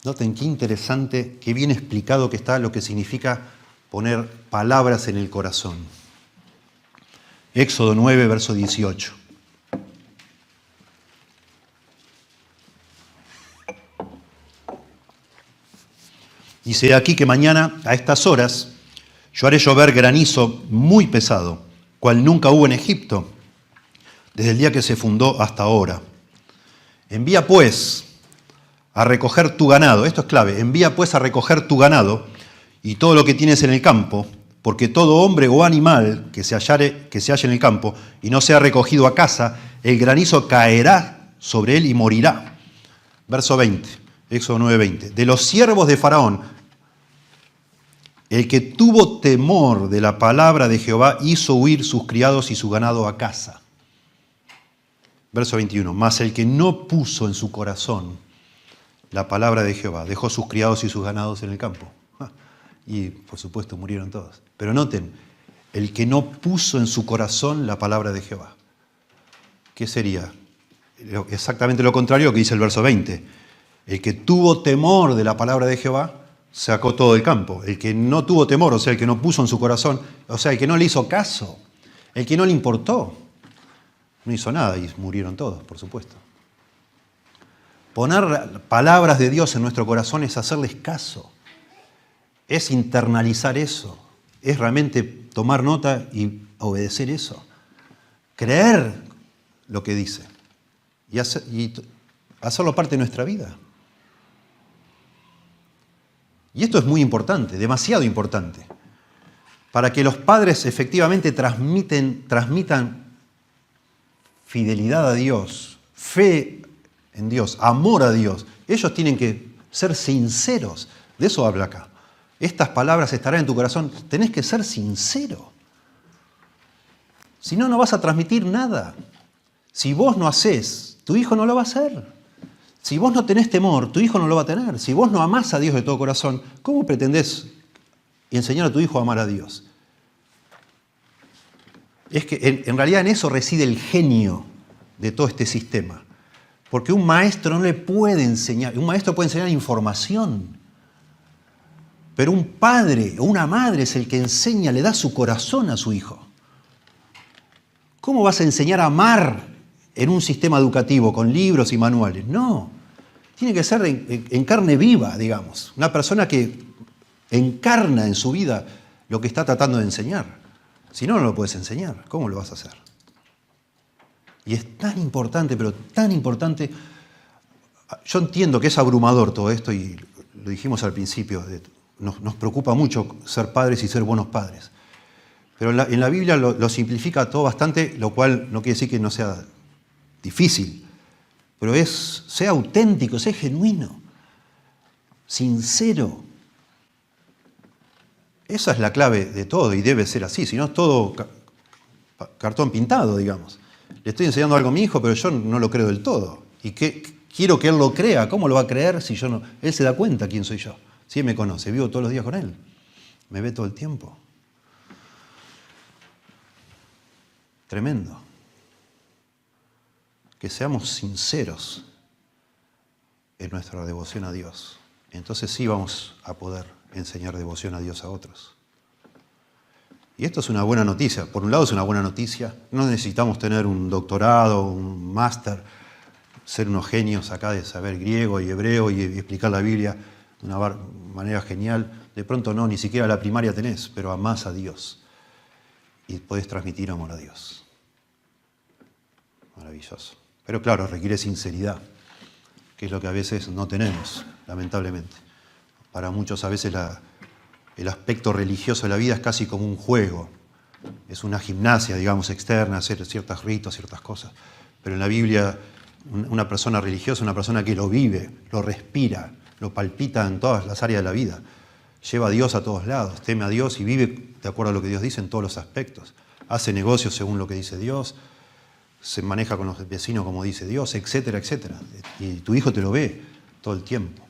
Noten qué interesante, qué bien explicado que está lo que significa poner palabras en el corazón. Éxodo 9, verso 18. Dice aquí que mañana, a estas horas, yo haré llover granizo muy pesado, cual nunca hubo en Egipto, desde el día que se fundó hasta ahora. Envía pues a recoger tu ganado, esto es clave, envía pues a recoger tu ganado y todo lo que tienes en el campo, porque todo hombre o animal que se halle en el campo y no sea recogido a casa, el granizo caerá sobre él y morirá. Verso 20, Éxodo 9:20. De los siervos de Faraón, el que tuvo temor de la palabra de Jehová hizo huir sus criados y su ganado a casa. Verso 21. Mas el que no puso en su corazón la palabra de Jehová, dejó sus criados y sus ganados en el campo. Y por supuesto murieron todos. Pero noten, el que no puso en su corazón la palabra de Jehová. ¿Qué sería? Exactamente lo contrario que dice el verso 20. El que tuvo temor de la palabra de Jehová, sacó todo el campo. El que no tuvo temor, o sea, el que no puso en su corazón, o sea, el que no le hizo caso, el que no le importó, no hizo nada y murieron todos, por supuesto. Poner palabras de Dios en nuestro corazón es hacerles caso, es internalizar eso, es realmente tomar nota y obedecer eso, creer lo que dice y hacerlo parte de nuestra vida. Y esto es muy importante, demasiado importante, para que los padres efectivamente transmitan fidelidad a Dios, fe en Dios, amor a Dios. Ellos tienen que ser sinceros. De eso habla acá. Estas palabras estarán en tu corazón. Tenés que ser sincero. Si no, no vas a transmitir nada. Si vos no hacés, tu hijo no lo va a hacer. Si vos no tenés temor, tu hijo no lo va a tener. Si vos no amás a Dios de todo corazón, ¿cómo pretendés enseñar a tu hijo a amar a Dios? Es que en realidad en eso reside el genio de todo este sistema. Porque un maestro no le puede enseñar, un maestro puede enseñar información, pero un padre o una madre es el que enseña, le da su corazón a su hijo. ¿Cómo vas a enseñar a amar en un sistema educativo con libros y manuales? No, tiene que ser en carne viva, digamos. Una persona que encarna en su vida lo que está tratando de enseñar. Si no, no lo puedes enseñar. ¿Cómo lo vas a hacer? Y es tan importante, pero tan importante. Yo entiendo que es abrumador todo esto y lo dijimos al principio. Nos preocupa mucho ser padres y ser buenos padres. Pero en la Biblia lo simplifica todo bastante, lo cual no quiere decir que no sea difícil. Pero sea auténtico, sea genuino, sincero. Esa es la clave de todo y debe ser así, si no es todo cartón pintado, digamos. Le estoy enseñando algo a mi hijo, pero yo no lo creo del todo. Y quiero que él lo crea. ¿Cómo lo va a creer si yo no? Él se da cuenta quién soy yo. Si él me conoce, vivo todos los días con él. Me ve todo el tiempo. Tremendo. Que seamos sinceros en nuestra devoción a Dios. Entonces sí vamos a poder enseñar devoción a Dios a otros. Y esto es una buena noticia. Por un lado es una buena noticia. No necesitamos tener un doctorado, un máster, ser unos genios acá de saber griego y hebreo y explicar la Biblia de una manera genial. De pronto no, ni siquiera la primaria tenés, pero amás a Dios. Y podés transmitir amor a Dios. Maravilloso. Pero claro, requiere sinceridad, que es lo que a veces no tenemos, lamentablemente. Para muchos a veces el aspecto religioso de la vida es casi como un juego. Es una gimnasia, digamos, externa, hacer ciertos ritos, ciertas cosas. Pero en la Biblia, una persona religiosa es una persona que lo vive, lo respira, lo palpita en todas las áreas de la vida. Lleva a Dios a todos lados, teme a Dios y vive de acuerdo a lo que Dios dice en todos los aspectos. Hace negocios según lo que dice Dios, se maneja con los vecinos como dice Dios, etcétera, etcétera. Y tu hijo te lo ve todo el tiempo.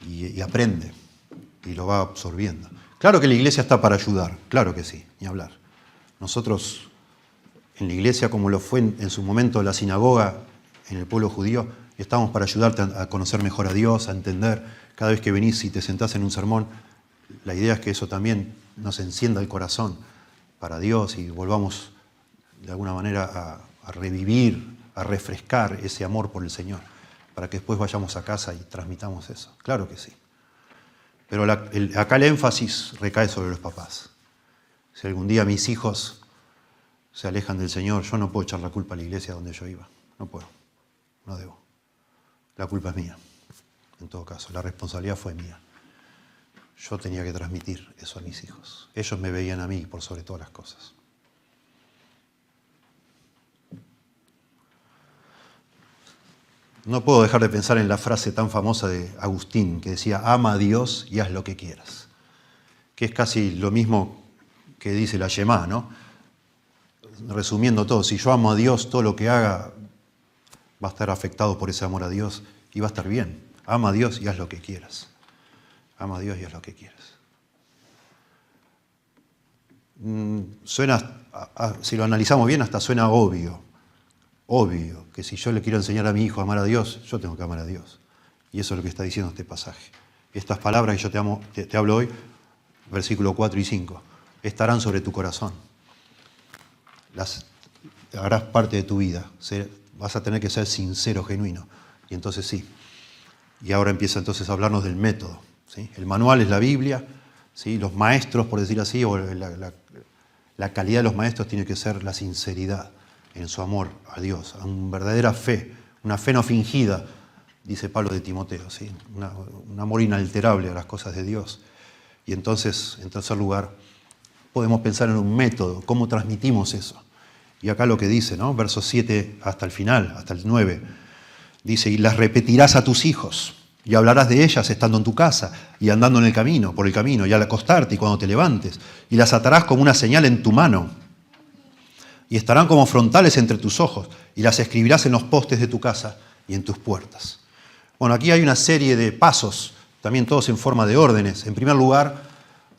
Y aprende. Y lo va absorbiendo. Claro que la iglesia está para ayudar, claro que sí, ni hablar. Nosotros en la iglesia, como lo fue en su momento la sinagoga en el pueblo judío, estamos para ayudarte a conocer mejor a Dios, a entender. Cada vez que venís y te sentás en un sermón, la idea es que eso también nos encienda el corazón para Dios y volvamos de alguna manera a revivir, a refrescar ese amor por el Señor, para que después vayamos a casa y transmitamos eso. Claro que sí. Pero acá el énfasis recae sobre los papás. Si algún día mis hijos se alejan del Señor, yo no puedo echar la culpa a la iglesia donde yo iba. No puedo, no debo. La culpa es mía, en todo caso. La responsabilidad fue mía. Yo tenía que transmitir eso a mis hijos. Ellos me veían a mí por sobre todas las cosas. No puedo dejar de pensar en la frase tan famosa de Agustín que decía, ama a Dios y haz lo que quieras. Que es casi lo mismo que dice la Shemá, ¿no? Resumiendo todo, si yo amo a Dios, todo lo que haga va a estar afectado por ese amor a Dios y va a estar bien. Ama a Dios y haz lo que quieras. Ama a Dios y haz lo que quieras. Suena, si lo analizamos bien, hasta suena obvio. obvio que si yo le quiero enseñar a mi hijo a amar a Dios, yo tengo que amar a Dios. Y eso es lo que está diciendo este pasaje. Estas palabras que yo te hablo hoy, versículos 4 y 5, estarán sobre tu corazón. Las harás parte de tu vida. Vas a tener que ser sincero, genuino. Y entonces sí. Y ahora empieza entonces a hablarnos del método, ¿sí? El manual es la Biblia, ¿sí? Los maestros, por decir así, o la calidad de los maestros tiene que ser la sinceridad en su amor a Dios, a una verdadera fe, una fe no fingida, dice Pablo de Timoteo, ¿sí? Un amor inalterable a las cosas de Dios. Y entonces, en tercer lugar, podemos pensar en un método, cómo transmitimos eso. Y acá lo que dice, ¿no? Versos 7 hasta el final, hasta el 9, dice, y las repetirás a tus hijos, y hablarás de ellas estando en tu casa, y andando en el camino, por el camino, y al acostarte y cuando te levantes, y las atarás como una señal en tu mano, y estarán como frontales entre tus ojos, y las escribirás en los postes de tu casa y en tus puertas. Bueno, aquí hay una serie de pasos, también todos en forma de órdenes. En primer lugar,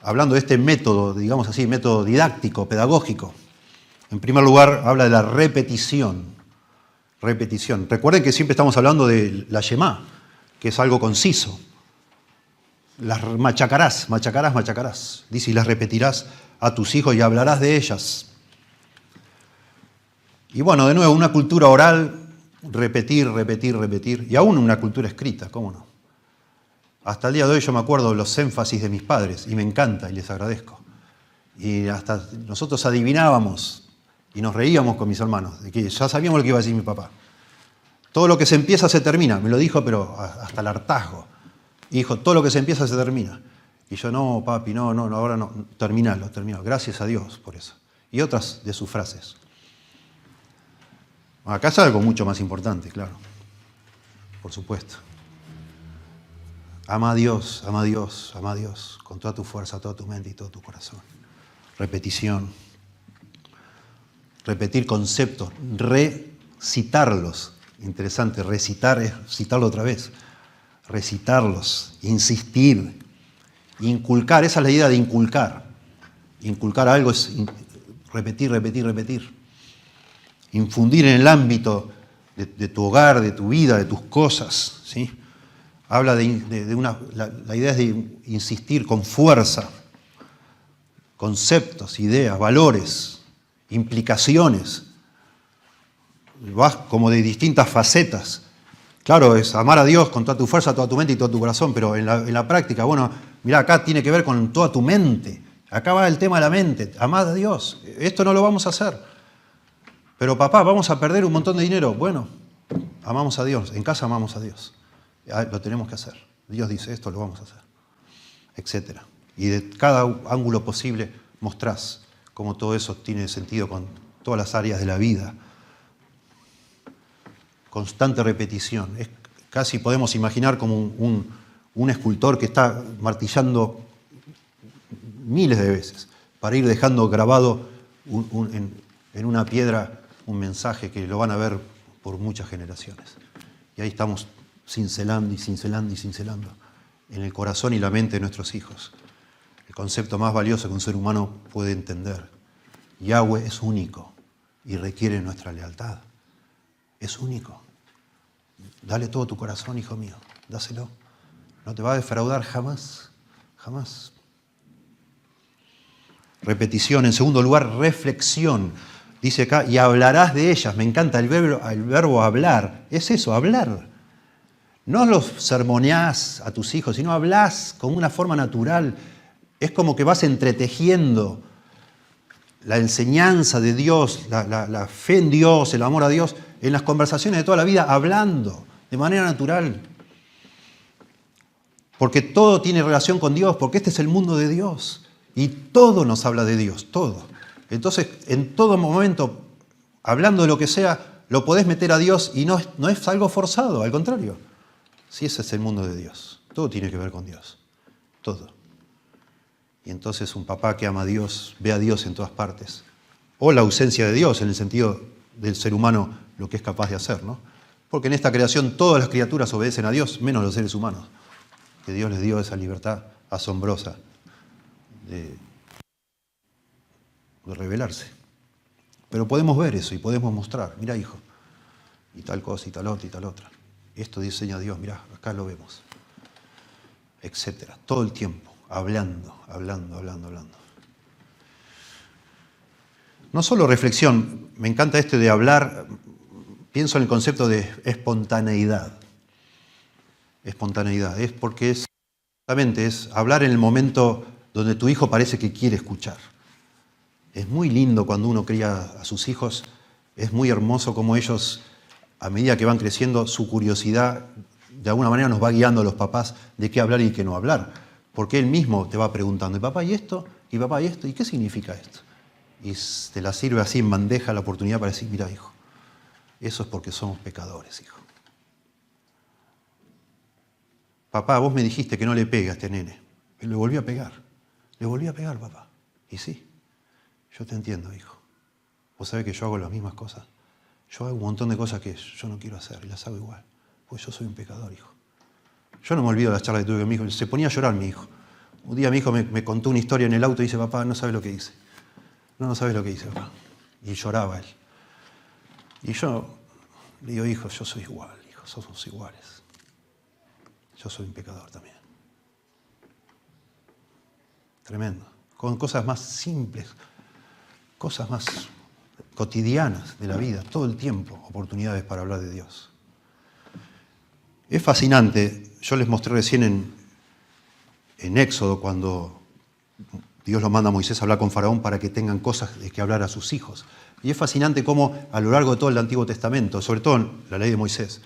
hablando de este método, digamos así, método didáctico, pedagógico. En primer lugar, habla de la repetición. Repetición. Recuerden que siempre estamos hablando de la Shema, que es algo conciso. Las machacarás, machacarás, machacarás. Dice, y las repetirás a tus hijos y hablarás de ellas. Y bueno, de nuevo, una cultura oral, repetir, repetir, repetir. Y aún una cultura escrita, ¿cómo no? Hasta el día de hoy yo me acuerdo de los énfasis de mis padres, y me encanta, y les agradezco. Y hasta nosotros adivinábamos, y nos reíamos con mis hermanos, de que ya sabíamos lo que iba a decir mi papá. Todo lo que se empieza se termina. Me lo dijo, pero hasta el hartazgo. Y dijo, todo lo que se empieza se termina. Y yo, no, papi, no, ahora no. Terminalo. Gracias a Dios por eso. Y otras de sus frases. Acá es algo mucho más importante, claro. Por supuesto. Ama a Dios, ama a Dios, ama a Dios. Con toda tu fuerza, toda tu mente y todo tu corazón. Repetición. Repetir conceptos. Recitarlos. Interesante, recitar es citarlo otra vez. Recitarlos, insistir, inculcar, esa es la idea de inculcar. Inculcar algo es repetir, repetir, repetir. Infundir en el ámbito de tu hogar, de tu vida, de tus cosas, ¿sí? Habla la idea es de insistir con fuerza, conceptos, ideas, valores, implicaciones. Vas como de distintas facetas. Claro, es amar a Dios con toda tu fuerza, toda tu mente y todo tu corazón, pero en la práctica, bueno, mirá, acá tiene que ver con toda tu mente. Acá va el tema de la mente. Amad a Dios. Esto no lo vamos a hacer. Pero papá, vamos a perder un montón de dinero. Bueno, amamos a Dios. En casa amamos a Dios. Lo tenemos que hacer. Dios dice esto, lo vamos a hacer. Etcétera. Y de cada ángulo posible mostrás cómo todo eso tiene sentido con todas las áreas de la vida. Constante repetición. Es casi podemos imaginar como un escultor que está martillando miles de veces para ir dejando grabado en una piedra un mensaje que lo van a ver por muchas generaciones. Y ahí estamos cincelando y cincelando y cincelando en el corazón y la mente de nuestros hijos. El concepto más valioso que un ser humano puede entender. Yahweh es único y requiere nuestra lealtad. Es único. Dale todo tu corazón, hijo mío. Dáselo. No te va a defraudar jamás. Jamás. Repetición. En segundo lugar, reflexión. Dice acá, y hablarás de ellas. Me encanta el verbo hablar. Es eso, hablar. No los sermoneás a tus hijos, sino hablás con una forma natural. Es como que vas entretejiendo la enseñanza de Dios, la fe en Dios, el amor a Dios, en las conversaciones de toda la vida, hablando de manera natural. Porque todo tiene relación con Dios, porque este es el mundo de Dios. Y todo nos habla de Dios, todo. Entonces, en todo momento, hablando de lo que sea, lo podés meter a Dios y no es algo forzado, al contrario. Sí, ese es el mundo de Dios. Todo tiene que ver con Dios. Todo. Y entonces un papá que ama a Dios, ve a Dios en todas partes. O la ausencia de Dios, en el sentido del ser humano, lo que es capaz de hacer, ¿no? Porque en esta creación todas las criaturas obedecen a Dios, menos los seres humanos. Que Dios les dio esa libertad asombrosa de revelarse. Pero podemos ver eso y podemos mostrar. Mira, hijo, y tal cosa, y tal otra, y tal otra. Esto diseña Dios, mirá, acá lo vemos. Etcétera. Todo el tiempo, hablando. No solo reflexión, me encanta de hablar, pienso en el concepto de espontaneidad. Espontaneidad, es porque es hablar en el momento donde tu hijo parece que quiere escuchar. Es muy lindo cuando uno cría a sus hijos, es muy hermoso como ellos, a medida que van creciendo, su curiosidad de alguna manera nos va guiando a los papás de qué hablar y qué no hablar. Porque él mismo te va preguntando, ¿y papá y esto? ¿Y papá y esto? ¿Y qué significa esto? Y te la sirve así en bandeja la oportunidad para decir, mira hijo, eso es porque somos pecadores, hijo. Papá, vos me dijiste que no le pegue a este nene. Pero le volví a pegar. Le volví a pegar, papá. Y sí, yo te entiendo, hijo. Vos sabés que yo hago las mismas cosas. Yo hago un montón de cosas que yo no quiero hacer y las hago igual. Pues yo soy un pecador, hijo. Yo no me olvido de las charlas que tuve con mi hijo. Se ponía a llorar mi hijo. Un día mi hijo me contó una historia en el auto y dice, papá, no sabes lo que hice. No sabes lo que hice, papá. Y lloraba él. Y yo le digo, hijo, yo soy igual, hijo, somos iguales. Yo soy un pecador también. Tremendo. Con cosas más simples, cosas más cotidianas de la vida, todo el tiempo, oportunidades para hablar de Dios. Es fascinante, yo les mostré recién en Éxodo cuando Dios lo manda a Moisés a hablar con Faraón para que tengan cosas de que hablar a sus hijos. Y es fascinante cómo a lo largo de todo el Antiguo Testamento, sobre todo en la ley de Moisés,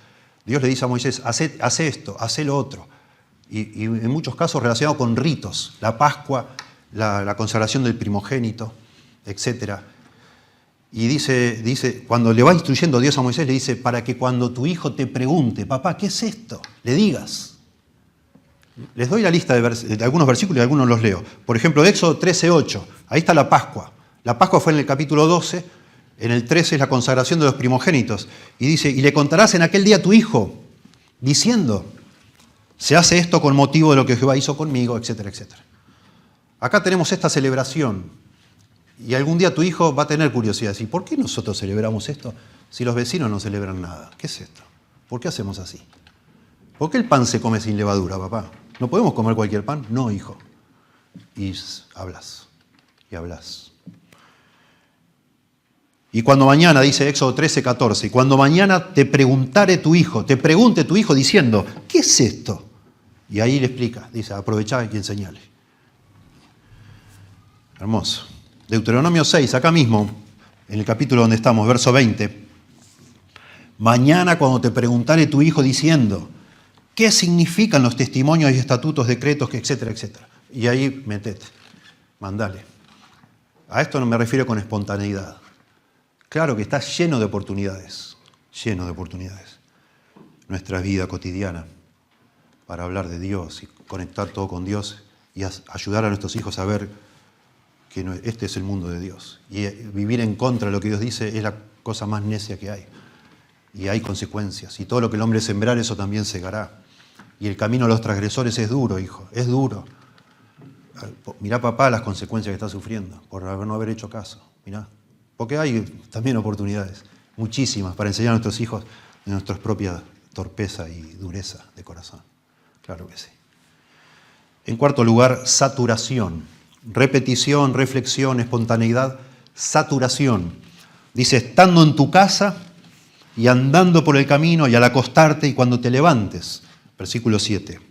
Dios le dice a Moisés, hace esto, hace lo otro. Y en muchos casos relacionado con ritos, la Pascua, la consagración del primogénito, etc. Y dice, cuando le va instruyendo Dios a Moisés, le dice, para que cuando tu hijo te pregunte, papá, ¿qué es esto? Le digas. Les doy la lista de algunos versículos y algunos los leo. Por ejemplo, Éxodo 13:8, ahí está la Pascua. La Pascua fue en el capítulo 12, en el 13 es la consagración de los primogénitos. Y dice, y le contarás en aquel día a tu hijo, diciendo, se hace esto con motivo de lo que Jehová hizo conmigo, etcétera, etcétera. Acá tenemos esta celebración. Y algún día tu hijo va a tener curiosidad. ¿Y por qué nosotros celebramos esto si los vecinos no celebran nada? ¿Qué es esto? ¿Por qué hacemos así? ¿Por qué el pan se come sin levadura, papá? ¿No podemos comer cualquier pan? No, hijo. Y hablas. Y hablas. Y cuando mañana, dice Éxodo 13:14, y cuando mañana te pregunte tu hijo diciendo, ¿qué es esto? Y ahí le explica, dice, aprovechá y enseñale. Hermoso. Deuteronomio 6, acá mismo, en el capítulo donde estamos, verso 20. Mañana cuando te preguntare tu hijo diciendo, ¿qué significan los testimonios y estatutos, decretos, etcétera, etcétera? Y ahí metete, mandale. A esto no me refiero con espontaneidad. Claro que está lleno de oportunidades, nuestra vida cotidiana para hablar de Dios y conectar todo con Dios y ayudar a nuestros hijos a ver que este es el mundo de Dios. Y vivir en contra de lo que Dios dice es la cosa más necia que hay. Y hay consecuencias. Y todo lo que el hombre sembrar, eso también segará. Y el camino de los transgresores es duro, hijo, es duro. Mirá, papá, las consecuencias que está sufriendo por no haber hecho caso. Mirá. Porque hay también oportunidades, muchísimas, para enseñar a nuestros hijos de nuestra propia torpeza y dureza de corazón. Claro que sí. En cuarto lugar, saturación. Repetición, reflexión, espontaneidad, saturación. Dice, estando en tu casa y andando por el camino y al acostarte y cuando te levantes. Versículo 7.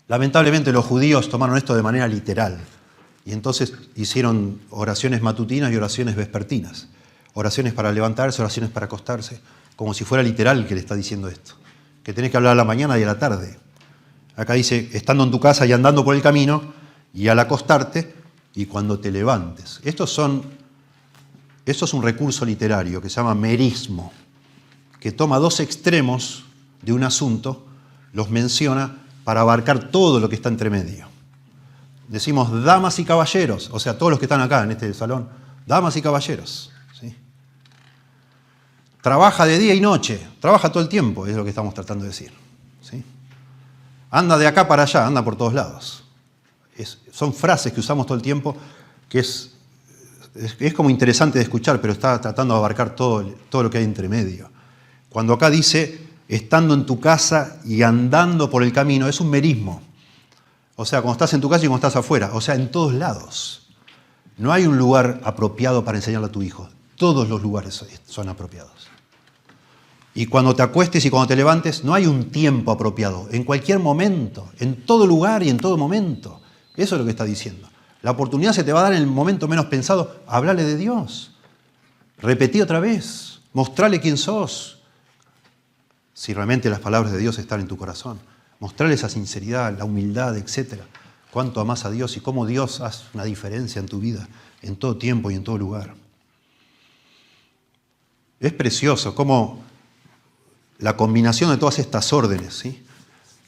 Lamentablemente los judíos tomaron esto de manera literal. Y entonces hicieron oraciones matutinas y oraciones vespertinas. Oraciones para levantarse, oraciones para acostarse. Como si fuera literal que le está diciendo esto. Que tenés que hablar a la mañana y a la tarde. Acá dice, estando en tu casa y andando por el camino, y al acostarte, y cuando te levantes. Esto es un recurso literario que se llama merismo, que toma dos extremos de un asunto, los menciona para abarcar todo lo que está entre medio. Decimos damas y caballeros, o sea, todos los que están acá en este salón, damas y caballeros. ¿Sí? Trabaja de día y noche, trabaja todo el tiempo, es lo que estamos tratando de decir. ¿Sí? Anda de acá para allá, anda por todos lados. Son frases que usamos todo el tiempo que es como interesante de escuchar, pero está tratando de abarcar todo lo que hay entre medio. Cuando acá dice, estando en tu casa y andando por el camino, es un merismo. O sea, cuando estás en tu casa y cuando estás afuera, o sea, en todos lados. No hay un lugar apropiado para enseñarle a tu hijo. Todos los lugares son apropiados. Y cuando te acuestes y cuando te levantes, no hay un tiempo apropiado. En cualquier momento, en todo lugar y en todo momento. Eso es lo que está diciendo. La oportunidad se te va a dar en el momento menos pensado. Hablale de Dios. Repetí otra vez. Mostrale quién sos. Si realmente las palabras de Dios están en tu corazón. Mostrale esa sinceridad, la humildad, etc. Cuánto amás a Dios y cómo Dios hace una diferencia en tu vida, en todo tiempo y en todo lugar. Es precioso cómo la combinación de todas estas órdenes, ¿sí?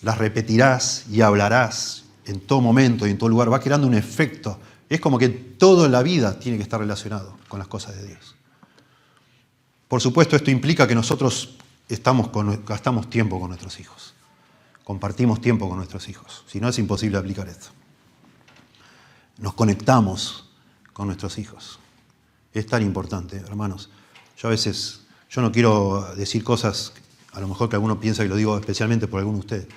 Las repetirás y hablarás en todo momento y en todo lugar, va creando un efecto. Es como que toda la vida tiene que estar relacionado con las cosas de Dios. Por supuesto, esto implica que nosotros gastamos tiempo con nuestros hijos. Compartimos tiempo con nuestros hijos. Si no, es imposible aplicar esto. Nos conectamos con nuestros hijos. Es tan importante, hermanos. Yo no quiero decir cosas, a lo mejor que alguno piensa que lo digo especialmente por alguno de ustedes,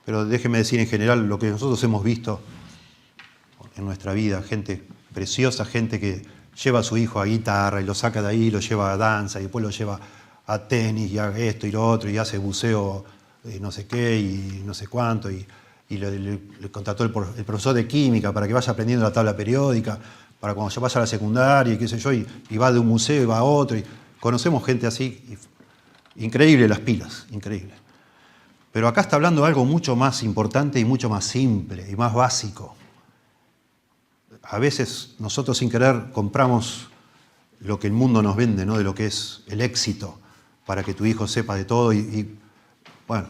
pero déjenme decir en general lo que nosotros hemos visto en nuestra vida, gente preciosa, gente que lleva a su hijo a guitarra y lo saca de ahí, lo lleva a danza y después lo lleva a tenis y a esto y lo otro y hace buceo no sé qué y no sé cuánto y le contrató el profesor de química para que vaya aprendiendo la tabla periódica para cuando ya vaya a la secundaria y qué sé yo y va de un museo y va a otro y conocemos gente así, increíble las pilas, increíble. Pero acá está hablando de algo mucho más importante y mucho más simple y más básico. A veces nosotros sin querer compramos lo que el mundo nos vende, ¿no? De lo que es el éxito, para que tu hijo sepa de todo y bueno,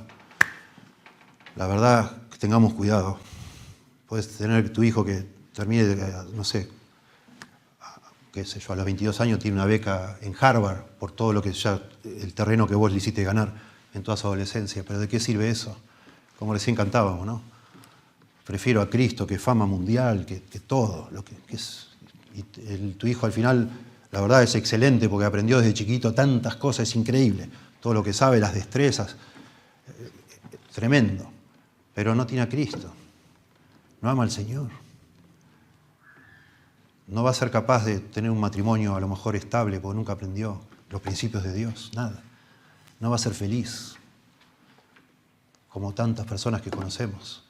la verdad que tengamos cuidado. Puedes tener tu hijo que termine, no sé, qué sé yo, a los 22 años tiene una beca en Harvard por todo lo que ya, el terreno que vos le hiciste ganar en toda su adolescencia. Pero ¿de qué sirve eso? Como recién cantábamos, ¿no? Prefiero a Cristo que fama mundial, que todo. Lo que es. Y tu hijo al final, la verdad es excelente porque aprendió desde chiquito tantas cosas, es increíble. Todo lo que sabe, las destrezas, tremendo. Pero no tiene a Cristo. No ama al Señor. No va a ser capaz de tener un matrimonio a lo mejor estable porque nunca aprendió los principios de Dios, nada. No va a ser feliz, como tantas personas que conocemos.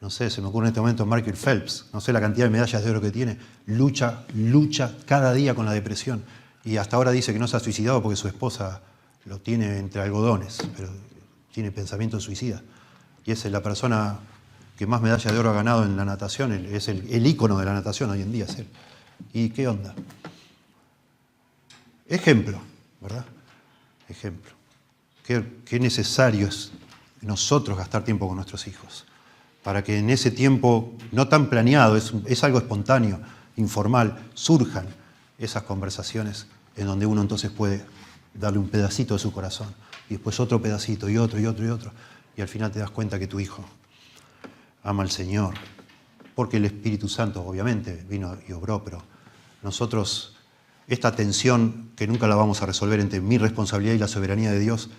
No sé, se me ocurre en este momento Michael Phelps, no sé la cantidad de medallas de oro que tiene, lucha cada día con la depresión y hasta ahora dice que no se ha suicidado porque su esposa lo tiene entre algodones, pero tiene pensamientos suicidas. Y es la persona que más medallas de oro ha ganado en la natación, es el ícono de la natación hoy en día, es él. ¿Y qué onda? Ejemplo, ¿verdad? Ejemplo. Qué necesario es nosotros gastar tiempo con nuestros hijos, para que en ese tiempo, no tan planeado, es algo espontáneo, informal, surjan esas conversaciones en donde uno entonces puede darle un pedacito de su corazón, y después otro pedacito, y otro, y otro, y otro, y al final te das cuenta que tu hijo ama al Señor, porque el Espíritu Santo obviamente vino y obró, pero nosotros, esta tensión que nunca la vamos a resolver entre mi responsabilidad y la soberanía de Dios,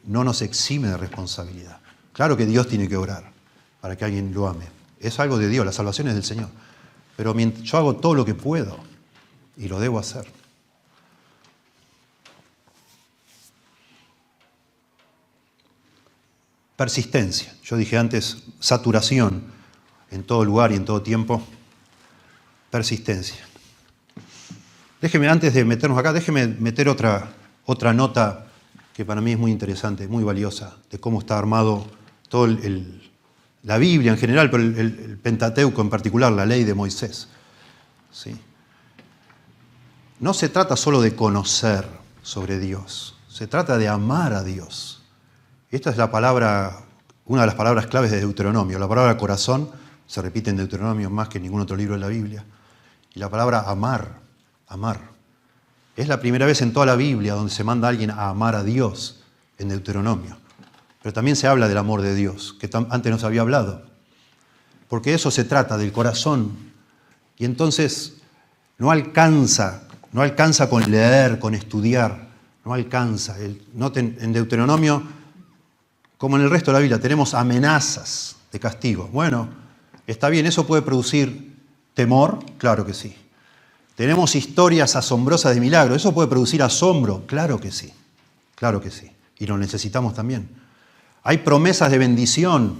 no nos exime de responsabilidad. Claro que Dios tiene que orar para que alguien lo ame. Es algo de Dios, la salvación es del Señor. Pero yo hago todo lo que puedo y lo debo hacer. Persistencia. Yo dije antes, saturación en todo lugar y en todo tiempo. Persistencia. Déjeme, antes de meternos acá, déjeme meter otra nota que para mí es muy interesante, muy valiosa, de cómo está armado todo la Biblia en general, pero el Pentateuco en particular, la ley de Moisés. ¿Sí? No se trata solo de conocer sobre Dios, se trata de amar a Dios. Esta es una de las palabras claves de Deuteronomio. La palabra corazón se repite en Deuteronomio más que en ningún otro libro de la Biblia. Y la palabra amar. Es la primera vez en toda la Biblia donde se manda a alguien a amar a Dios en Deuteronomio. Pero también se habla del amor de Dios, que antes no se había hablado. Porque eso se trata, del corazón. Y entonces no alcanza con leer, con estudiar, no alcanza. Noten, en Deuteronomio, como en el resto de la Biblia, tenemos amenazas de castigo. Bueno, está bien, ¿eso puede producir temor? Claro que sí. Tenemos historias asombrosas de milagros. ¿Eso puede producir asombro? Claro que sí. Claro que sí. Y lo necesitamos también. Hay promesas de bendición.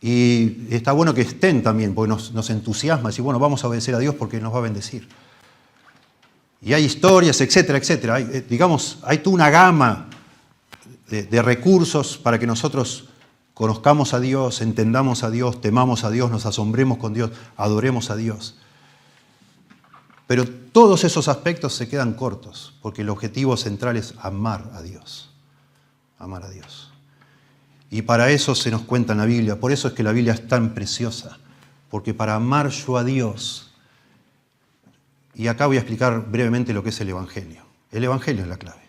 Y está bueno que estén también, porque nos entusiasma. Decir, bueno, vamos a obedecer a Dios porque nos va a bendecir. Y hay historias, etcétera, etcétera. Hay toda una gama de recursos para que nosotros conozcamos a Dios, entendamos a Dios, temamos a Dios, nos asombremos con Dios, adoremos a Dios. Pero todos esos aspectos se quedan cortos, porque el objetivo central es amar a Dios. Amar a Dios. Y para eso se nos cuenta en la Biblia. Por eso es que la Biblia es tan preciosa. Porque para amar yo a Dios, y acá voy a explicar brevemente lo que es el Evangelio. El Evangelio es la clave.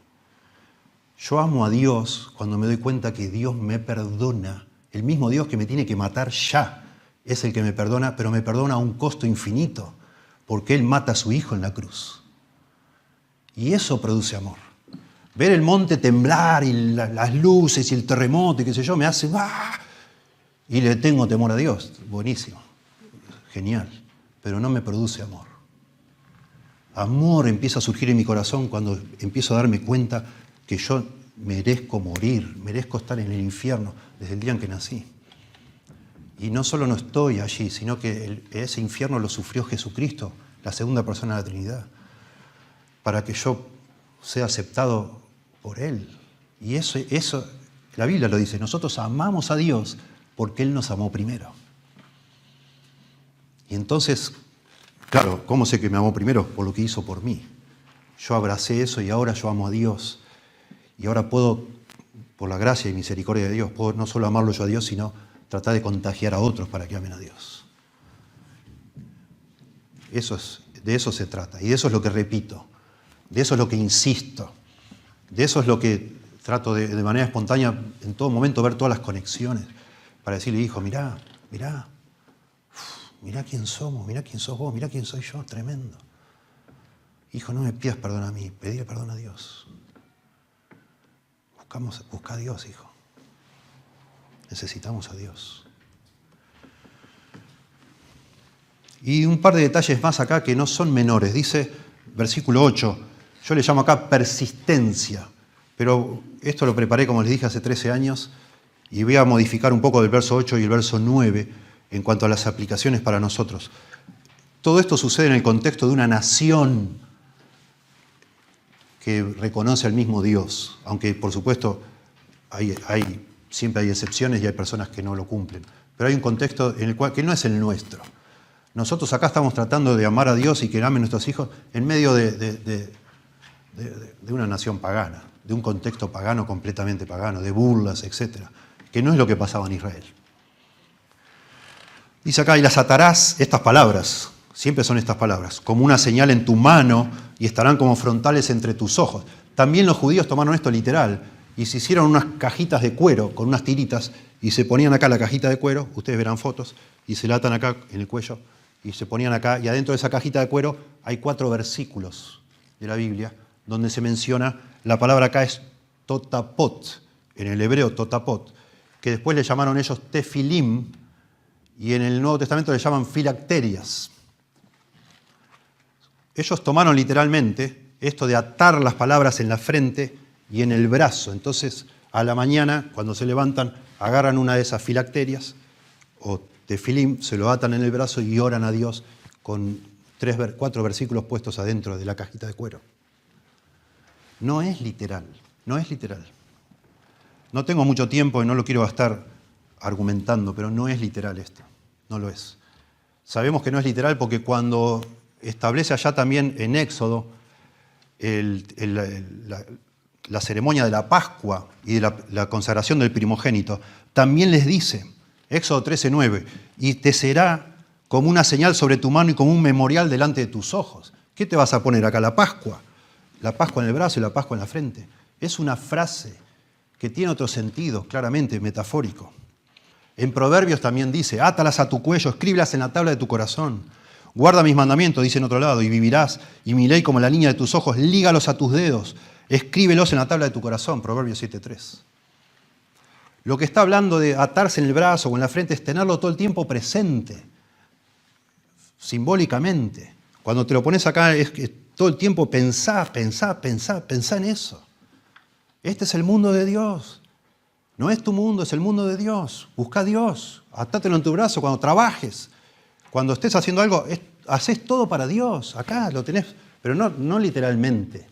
Yo amo a Dios cuando me doy cuenta que Dios me perdona. El mismo Dios que me tiene que matar ya es el que me perdona, pero me perdona a un costo infinito. Porque Él mata a su Hijo en la cruz. Y eso produce amor. Ver el monte temblar y las luces y el terremoto y qué sé yo, me hace ¡ah! Y le tengo temor a Dios. Buenísimo. Genial. Pero no me produce amor. Amor empieza a surgir en mi corazón cuando empiezo a darme cuenta que yo merezco morir, merezco estar en el infierno desde el día en que nací. Y no solo no estoy allí, sino que ese infierno lo sufrió Jesucristo, la segunda persona de la Trinidad, para que yo sea aceptado por Él. Y eso, la Biblia lo dice, nosotros amamos a Dios porque Él nos amó primero. Y entonces, claro, ¿cómo sé que me amó primero? Por lo que hizo por mí. Yo abracé eso y ahora yo amo a Dios. Y ahora puedo, por la gracia y misericordia de Dios, puedo no solo amarlo yo a Dios, sino tratar de contagiar a otros para que amen a Dios. De eso se trata. Y de eso es lo que repito. De eso es lo que insisto. De eso es lo que trato de manera espontánea, en todo momento, ver todas las conexiones. Para decirle, hijo, mirá quién somos, mirá quién sos vos, mirá quién soy yo, tremendo. Hijo, no me pidas perdón a mí, pedile perdón a Dios. Busca a Dios, hijo. Necesitamos a Dios. Y un par de detalles más acá que no son menores. Dice, versículo 8, yo le llamo acá persistencia, pero esto lo preparé, como les dije, hace 13 años, y voy a modificar un poco del verso 8 y el verso 9 en cuanto a las aplicaciones para nosotros. Todo esto sucede en el contexto de una nación que reconoce al mismo Dios, aunque por supuesto siempre hay excepciones y hay personas que no lo cumplen. Pero hay un contexto en el cual, que no es el nuestro. Nosotros acá estamos tratando de amar a Dios y que amen nuestros hijos en medio de una nación pagana, de un contexto pagano, completamente pagano, de burlas, etc. Que no es lo que pasaba en Israel. Dice acá, y las atarás, estas palabras, siempre son estas palabras, como una señal en tu mano y estarán como frontales entre tus ojos. También los judíos tomaron esto literal y se hicieron unas cajitas de cuero con unas tiritas y se ponían acá la cajita de cuero, ustedes verán fotos, y se la atan acá en el cuello y se ponían acá, y adentro de esa cajita de cuero hay 4 versículos de la Biblia donde se menciona, la palabra acá es totapot, en el hebreo totapot, que después le llamaron ellos tefilim, y en el Nuevo Testamento le llaman filacterias. Ellos tomaron literalmente esto de atar las palabras en la frente y en el brazo. Entonces, a la mañana, cuando se levantan, agarran una de esas filacterias o tefilim, se lo atan en el brazo y oran a Dios con 4 versículos puestos adentro de la cajita de cuero. No es literal, no es literal. No tengo mucho tiempo y no lo quiero gastar argumentando, pero no es literal esto, no lo es. Sabemos que no es literal porque cuando establece allá también en Éxodo la ceremonia de la Pascua y de la consagración del primogénito, también les dice, Éxodo 13:9, y te será como una señal sobre tu mano y como un memorial delante de tus ojos. ¿Qué te vas a poner acá? La Pascua en el brazo y la Pascua en la frente. Es una frase que tiene otro sentido, claramente metafórico. En Proverbios también dice, átalas a tu cuello, escríbelas en la tabla de tu corazón. Guarda mis mandamientos, dice en otro lado, y vivirás, y mi ley como la niña de tus ojos, lígalos a tus dedos. Escríbelos en la tabla de tu corazón, Proverbios 7:3. Lo que está hablando de atarse en el brazo o en la frente es tenerlo todo el tiempo presente, simbólicamente. Cuando te lo pones acá es que todo el tiempo pensá en eso. Este es el mundo de Dios. No es tu mundo, es el mundo de Dios. Busca a Dios, atátelo en tu brazo cuando trabajes. Cuando estés haciendo algo, haces todo para Dios. Acá lo tenés, pero no literalmente.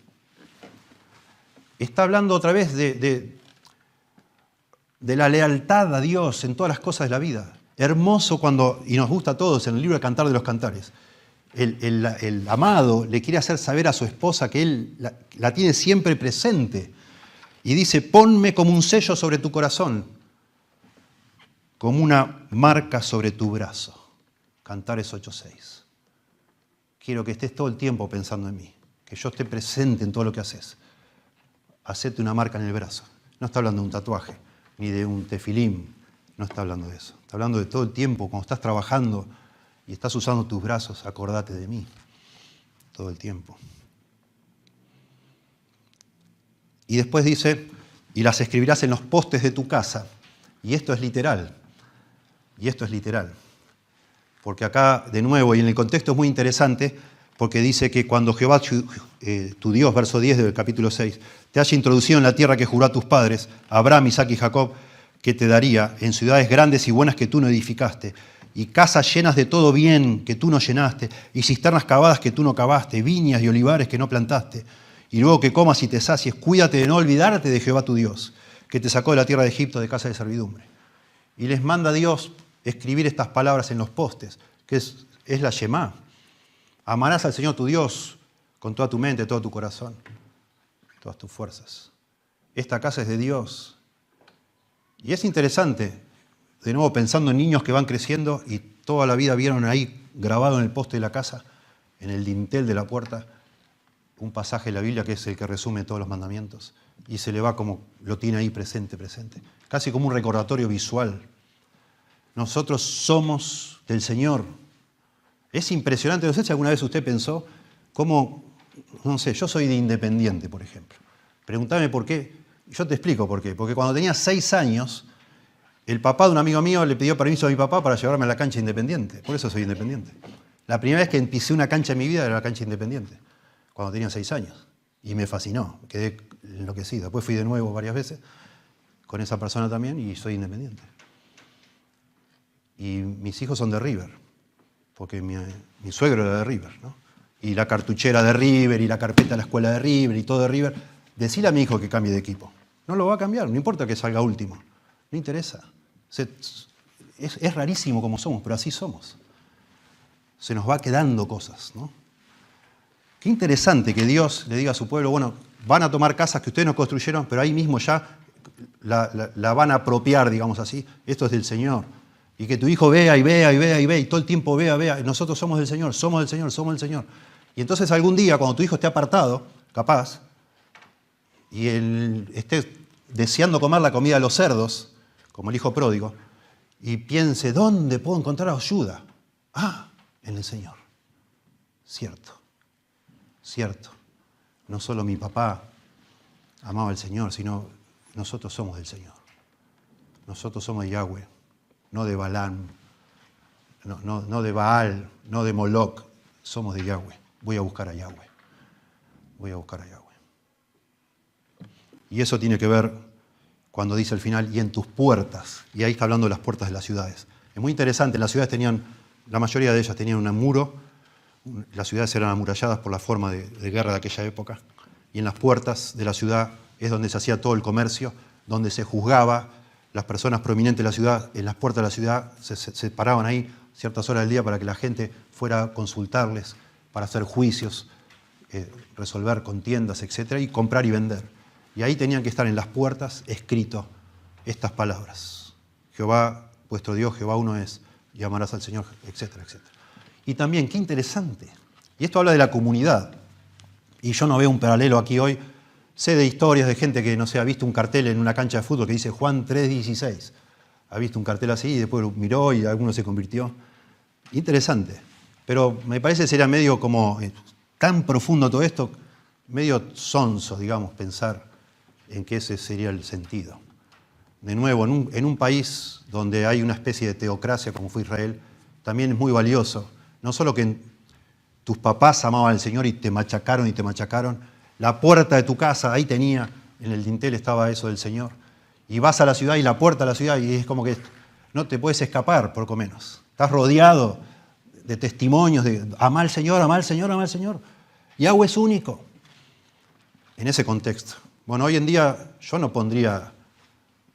Está hablando otra vez de la lealtad a Dios en todas las cosas de la vida. Hermoso cuando, y nos gusta a todos en el libro de Cantar de los Cantares, el amado le quiere hacer saber a su esposa que él la tiene siempre presente. Y dice, ponme como un sello sobre tu corazón, como una marca sobre tu brazo. Cantares 8:6. Quiero que estés todo el tiempo pensando en mí, que yo esté presente en todo lo que haces. Hacete una marca en el brazo. No está hablando de un tatuaje, ni de un tefilín, no está hablando de eso. Está hablando de todo el tiempo, cuando estás trabajando y estás usando tus brazos, acordate de mí, todo el tiempo. Y después dice, y las escribirás en los postes de tu casa. Y esto es literal. Y esto es literal. Porque acá, de nuevo, y en el contexto es muy interesante, porque dice que cuando Jehová, tu Dios, verso 10 del capítulo 6, te haya introducido en la tierra que juró a tus padres, Abraham, Isaac y Jacob, que te daría, en ciudades grandes y buenas que tú no edificaste, y casas llenas de todo bien que tú no llenaste, y cisternas cavadas que tú no cavaste, viñas y olivares que no plantaste, y luego que comas y te sacies, cuídate de no olvidarte de Jehová tu Dios, que te sacó de la tierra de Egipto de casa de servidumbre. Y les manda a Dios escribir estas palabras en los postes, que es la Shemá. Amarás al Señor tu Dios con toda tu mente, todo tu corazón, todas tus fuerzas. Esta casa es de Dios. Y es interesante, de nuevo pensando en niños que van creciendo y toda la vida vieron ahí grabado en el poste de la casa, en el dintel de la puerta, un pasaje de la Biblia que es el que resume todos los mandamientos. Y se le va como, lo tiene ahí presente. Casi como un recordatorio visual. Nosotros somos del Señor. Es impresionante, no sé si alguna vez usted pensó cómo, no sé, yo soy de Independiente, por ejemplo. Pregúntame por qué. Yo te explico por qué. Porque cuando tenía 6 años, el papá de un amigo mío le pidió permiso a mi papá para llevarme a la cancha Independiente. Por eso soy Independiente. La primera vez que pisé una cancha en mi vida era la cancha Independiente, cuando tenía 6 años. Y me fascinó, quedé enloquecido. Después fui de nuevo varias veces con esa persona también y soy Independiente. Y mis hijos son de River, porque mi suegro era de River, ¿no? Y la cartuchera de River, y la carpeta de la escuela de River, y todo de River. Decile a mi hijo que cambie de equipo. No lo va a cambiar, no importa que salga último. No interesa. Es rarísimo como somos, pero así somos. Se nos va quedando cosas, ¿no? Qué interesante que Dios le diga a su pueblo, bueno, van a tomar casas que ustedes no construyeron, pero ahí mismo ya la van a apropiar, digamos así. Esto es del Señor. Y que tu hijo vea y vea y vea y vea y todo el tiempo vea. Nosotros somos del Señor, somos del Señor, somos del Señor. Y entonces algún día, cuando tu hijo esté apartado, capaz, y él esté deseando comer la comida de los cerdos, como el hijo pródigo, y piense, ¿dónde puedo encontrar ayuda? Ah, en el Señor. Cierto. No solo mi papá amaba al Señor, sino nosotros somos del Señor. Nosotros somos de Yahweh, no de Balán, no de Baal, no de Moloch. Somos de Yahweh. Voy a buscar a Yahweh. Y eso tiene que ver cuando dice al final, y en tus puertas. Y ahí está hablando de las puertas de las ciudades. Es muy interesante, las ciudades la mayoría de ellas tenían un muro. Las ciudades eran amuralladas por la forma de guerra de aquella época. Y en las puertas de la ciudad es donde se hacía todo el comercio, donde se juzgaba. Las personas prominentes de la ciudad, en las puertas de la ciudad, se paraban ahí ciertas horas del día para que la gente fuera a consultarles, para hacer juicios, resolver contiendas, etc., y comprar y vender. Y ahí tenían que estar en las puertas escrito estas palabras. Jehová, vuestro Dios, Jehová uno es, y amarás al Señor, etc., etc. Y también, qué interesante, y esto habla de la comunidad, y yo no veo un paralelo aquí hoy. Sé de historias de gente que, no sé, ha visto un cartel en una cancha de fútbol que dice Juan 3:16. Ha visto un cartel así y después lo miró y alguno se convirtió. Interesante. Pero me parece que sería medio como tan profundo todo esto medio sonso, digamos, pensar en que ese sería el sentido. De nuevo, en un país donde hay una especie de teocracia como fue Israel, también es muy valioso, no solo que tus papás amaban al Señor y te machacaron, la puerta de tu casa, ahí tenía, en el dintel estaba eso del Señor, y vas a la ciudad y la puerta de la ciudad y es como que no te puedes escapar, por lo menos. Estás rodeado de testimonios de amar al Señor, amar al Señor, amar al Señor. Yahweh es único. En ese contexto. Bueno, hoy en día yo no pondría,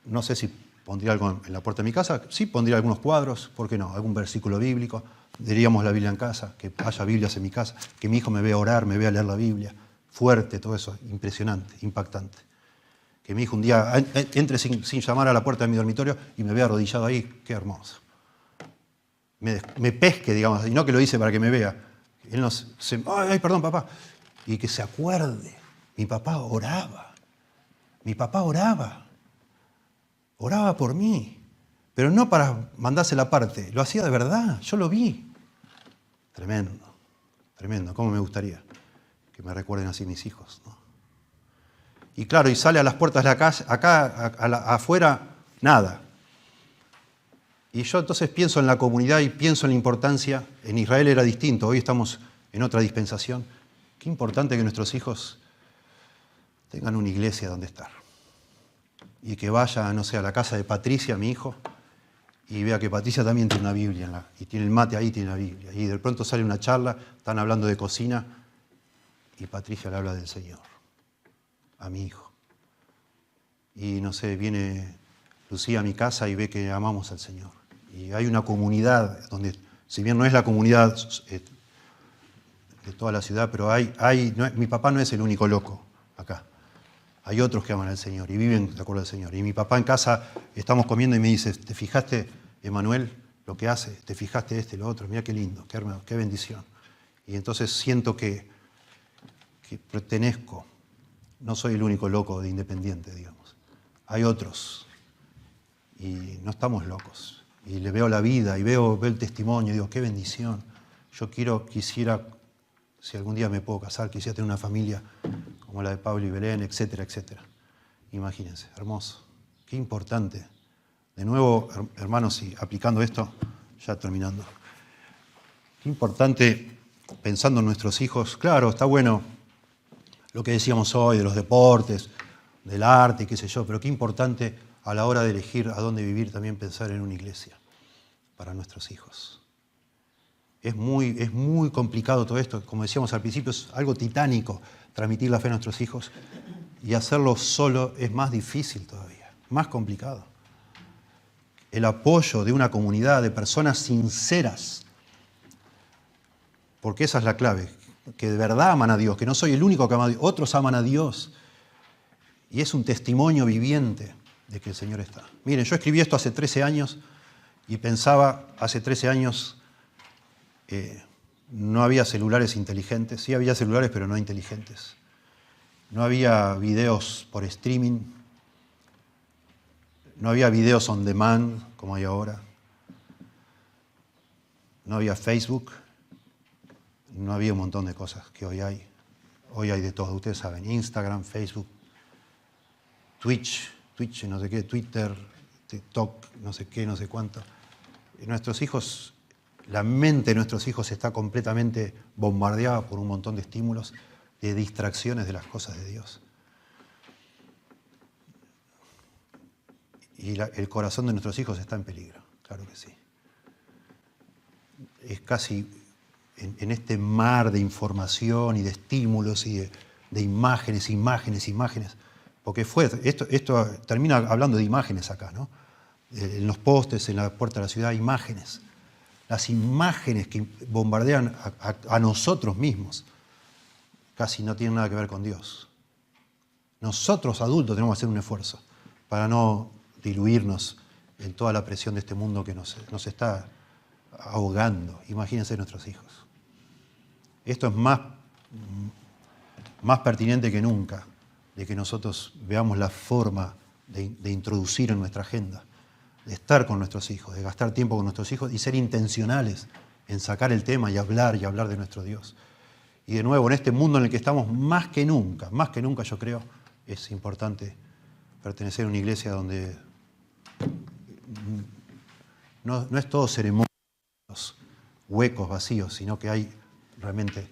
no sé si pondría algo en la puerta de mi casa, sí pondría algunos cuadros, ¿por qué no? Algún versículo bíblico, diríamos la Biblia en casa, que haya Biblias en mi casa, que mi hijo me vea orar, me vea leer la Biblia, fuerte, todo eso, impresionante, impactante. Que mi hijo un día entre sin llamar a la puerta de mi dormitorio y me vea arrodillado ahí, qué hermoso. Me pesque, digamos, y no que lo hice para que me vea. Él no ay, perdón, papá. Y que se acuerde, mi papá oraba por mí, pero no para mandársela aparte, lo hacía de verdad, yo lo vi. Tremendo, cómo me gustaría que me recuerden así mis hijos, ¿no? Y claro, y sale a las puertas de la casa, acá, afuera, nada. Y yo entonces pienso en la comunidad y pienso en la importancia. En Israel era distinto, hoy estamos en otra dispensación. Qué importante que nuestros hijos tengan una iglesia donde estar. Y que vaya, no sé, a la casa de Patricia, mi hijo, y vea que Patricia también tiene una Biblia, y tiene el mate ahí, tiene la Biblia. Y de pronto sale una charla, están hablando de cocina, y Patricia le habla del Señor a mi hijo. Y no sé, viene Lucía a mi casa y ve que amamos al Señor. Y hay una comunidad donde, si bien no es la comunidad de toda la ciudad, pero mi papá no es el único loco acá. Hay otros que aman al Señor y viven de acuerdo al Señor. Y mi papá en casa, estamos comiendo y me dice, ¿te fijaste, Emanuel, lo que hace? ¿Te fijaste lo otro? Mira qué lindo, qué hermoso, qué bendición. Y entonces siento que pertenezco. No soy el único loco de Independiente, digamos. Hay otros. Y no estamos locos. Y le veo la vida y veo el testimonio y digo, qué bendición. Yo quisiera, si algún día me puedo casar, quisiera tener una familia como la de Pablo y Belén, etcétera, etcétera. Imagínense, hermoso. Qué importante. De nuevo, hermanos, y aplicando esto, ya terminando. Qué importante, pensando en nuestros hijos, claro, está bueno lo que decíamos hoy de los deportes, del arte, qué sé yo, pero qué importante a la hora de elegir a dónde vivir también pensar en una iglesia para nuestros hijos. Es muy complicado todo esto, como decíamos al principio, es algo titánico transmitir la fe a nuestros hijos y hacerlo solo es más difícil todavía, más complicado. El apoyo de una comunidad de personas sinceras, porque esa es la clave, que de verdad aman a Dios, que no soy el único que ama a Dios, otros aman a Dios. Y es un testimonio viviente de que el Señor está. Miren, yo escribí esto hace 13 años y pensaba, hace 13 años no había celulares inteligentes, sí había celulares pero no inteligentes. No había videos por streaming, no había videos on demand como hay ahora, no había Facebook, no había un montón de cosas que hoy hay. Hoy hay de todo, ustedes saben, Instagram, Facebook, Twitch, no sé qué, Twitter, TikTok, no sé qué, no sé cuánto. Nuestros hijos, la mente de nuestros hijos está completamente bombardeada por un montón de estímulos, de distracciones de las cosas de Dios. Y el corazón de nuestros hijos está en peligro, claro que sí. Es casi en este mar de información y de estímulos y de imágenes, porque esto termina hablando de imágenes acá, ¿no? En los postes, en la puerta de la ciudad, imágenes. Las imágenes que bombardean a nosotros mismos casi no tienen nada que ver con Dios. Nosotros adultos tenemos que hacer un esfuerzo para no diluirnos en toda la presión de este mundo que nos está ahogando. Imagínense nuestros hijos. Esto es más pertinente que nunca, de que nosotros veamos la forma de introducir en nuestra agenda, de estar con nuestros hijos, de gastar tiempo con nuestros hijos y ser intencionales en sacar el tema y hablar de nuestro Dios. Y de nuevo, en este mundo en el que estamos, más que nunca yo creo, es importante pertenecer a una iglesia donde no es todo ceremonias, huecos, vacíos, sino que hay realmente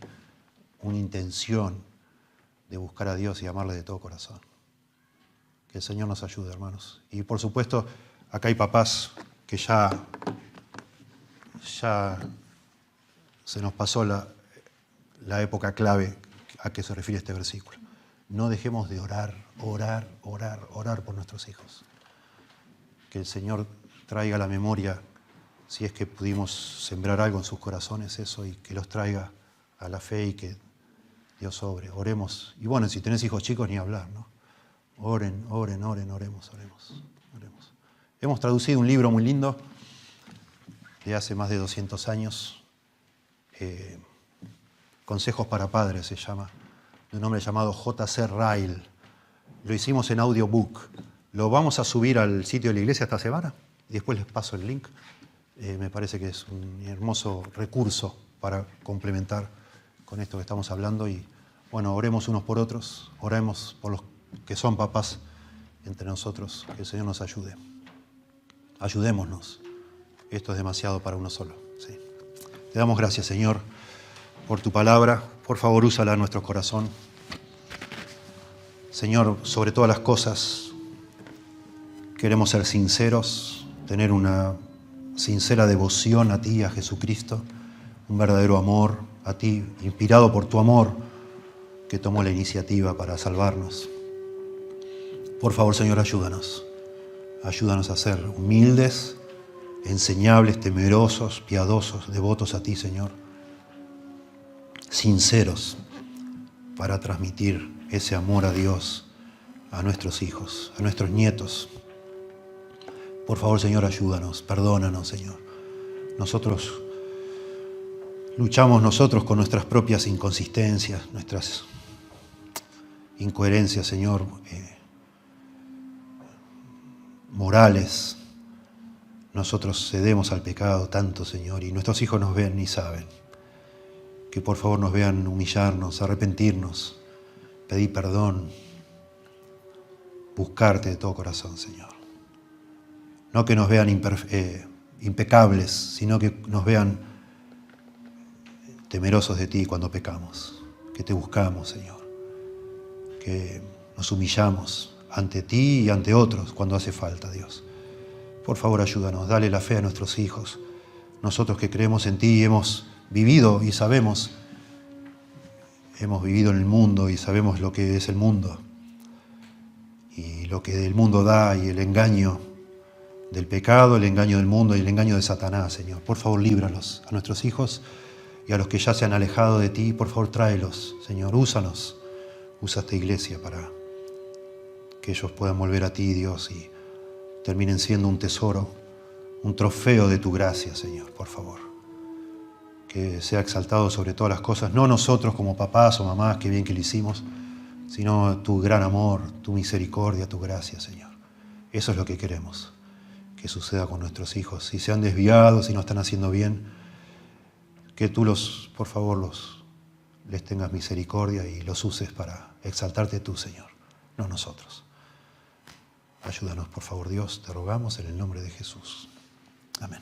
una intención de buscar a Dios y amarle de todo corazón. Que el Señor nos ayude, hermanos. Y por supuesto, acá hay papás que ya se nos pasó la época clave a que se refiere este versículo. No dejemos de orar por nuestros hijos. Que el Señor traiga a la memoria, si es que pudimos sembrar algo en sus corazones, eso, y que los traiga a la fe y que Dios obre. Oremos. Y bueno, si tenés hijos chicos, ni hablar, ¿no? Oremos. Hemos traducido un libro muy lindo de hace más de 200 años, Consejos para Padres se llama, de un hombre llamado J.C. Ryle. Lo hicimos en audiobook. Lo vamos a subir al sitio de la iglesia esta semana y después les paso el link. Me parece que es un hermoso recurso para complementar con esto que estamos hablando. Y bueno, oremos unos por otros, oremos por los que son papás entre nosotros, que el Señor nos ayude. Ayudémonos. Esto es demasiado para uno solo. Sí. Te damos gracias, Señor, por tu palabra. Por favor, úsala en nuestro corazón. Señor, sobre todas las cosas, queremos ser sinceros, tener una sincera devoción a ti, a Jesucristo, un verdadero amor a ti, inspirado por tu amor, que tomó la iniciativa para salvarnos. Por favor, Señor, ayúdanos. Ayúdanos a ser humildes, enseñables, temerosos, piadosos, devotos a ti, Señor. Sinceros para transmitir ese amor a Dios a nuestros hijos, a nuestros nietos. Por favor, Señor, ayúdanos, perdónanos, Señor. Nosotros luchamos con nuestras propias inconsistencias, nuestras incoherencias, Señor, morales. Nosotros cedemos al pecado tanto, Señor, y nuestros hijos nos ven y saben. Que por favor nos vean humillarnos, arrepentirnos, pedir perdón, buscarte de todo corazón, Señor. No que nos vean impecables, sino que nos vean temerosos de ti cuando pecamos, que te buscamos, Señor, que nos humillamos ante ti y ante otros cuando hace falta, Dios. Por favor, ayúdanos, dale la fe a nuestros hijos. Nosotros que creemos en ti y hemos vivido y sabemos, hemos vivido en el mundo y sabemos lo que es el mundo y lo que el mundo da y el engaño del pecado, el engaño del mundo y el engaño de Satanás, Señor. Por favor, líbralos a nuestros hijos y a los que ya se han alejado de ti. Por favor, tráelos, Señor. Úsanos. Usa esta iglesia para que ellos puedan volver a ti, Dios, y terminen siendo un tesoro, un trofeo de tu gracia, Señor. Por favor. Que sea exaltado sobre todas las cosas, no nosotros como papás o mamás, qué bien que lo hicimos, sino tu gran amor, tu misericordia, tu gracia, Señor. Eso es lo que queremos que suceda con nuestros hijos. Si se han desviado, si no están haciendo bien, que tú por favor, les tengas misericordia y los uses para exaltarte tú, Señor, no nosotros. Ayúdanos, por favor, Dios, te rogamos en el nombre de Jesús. Amén.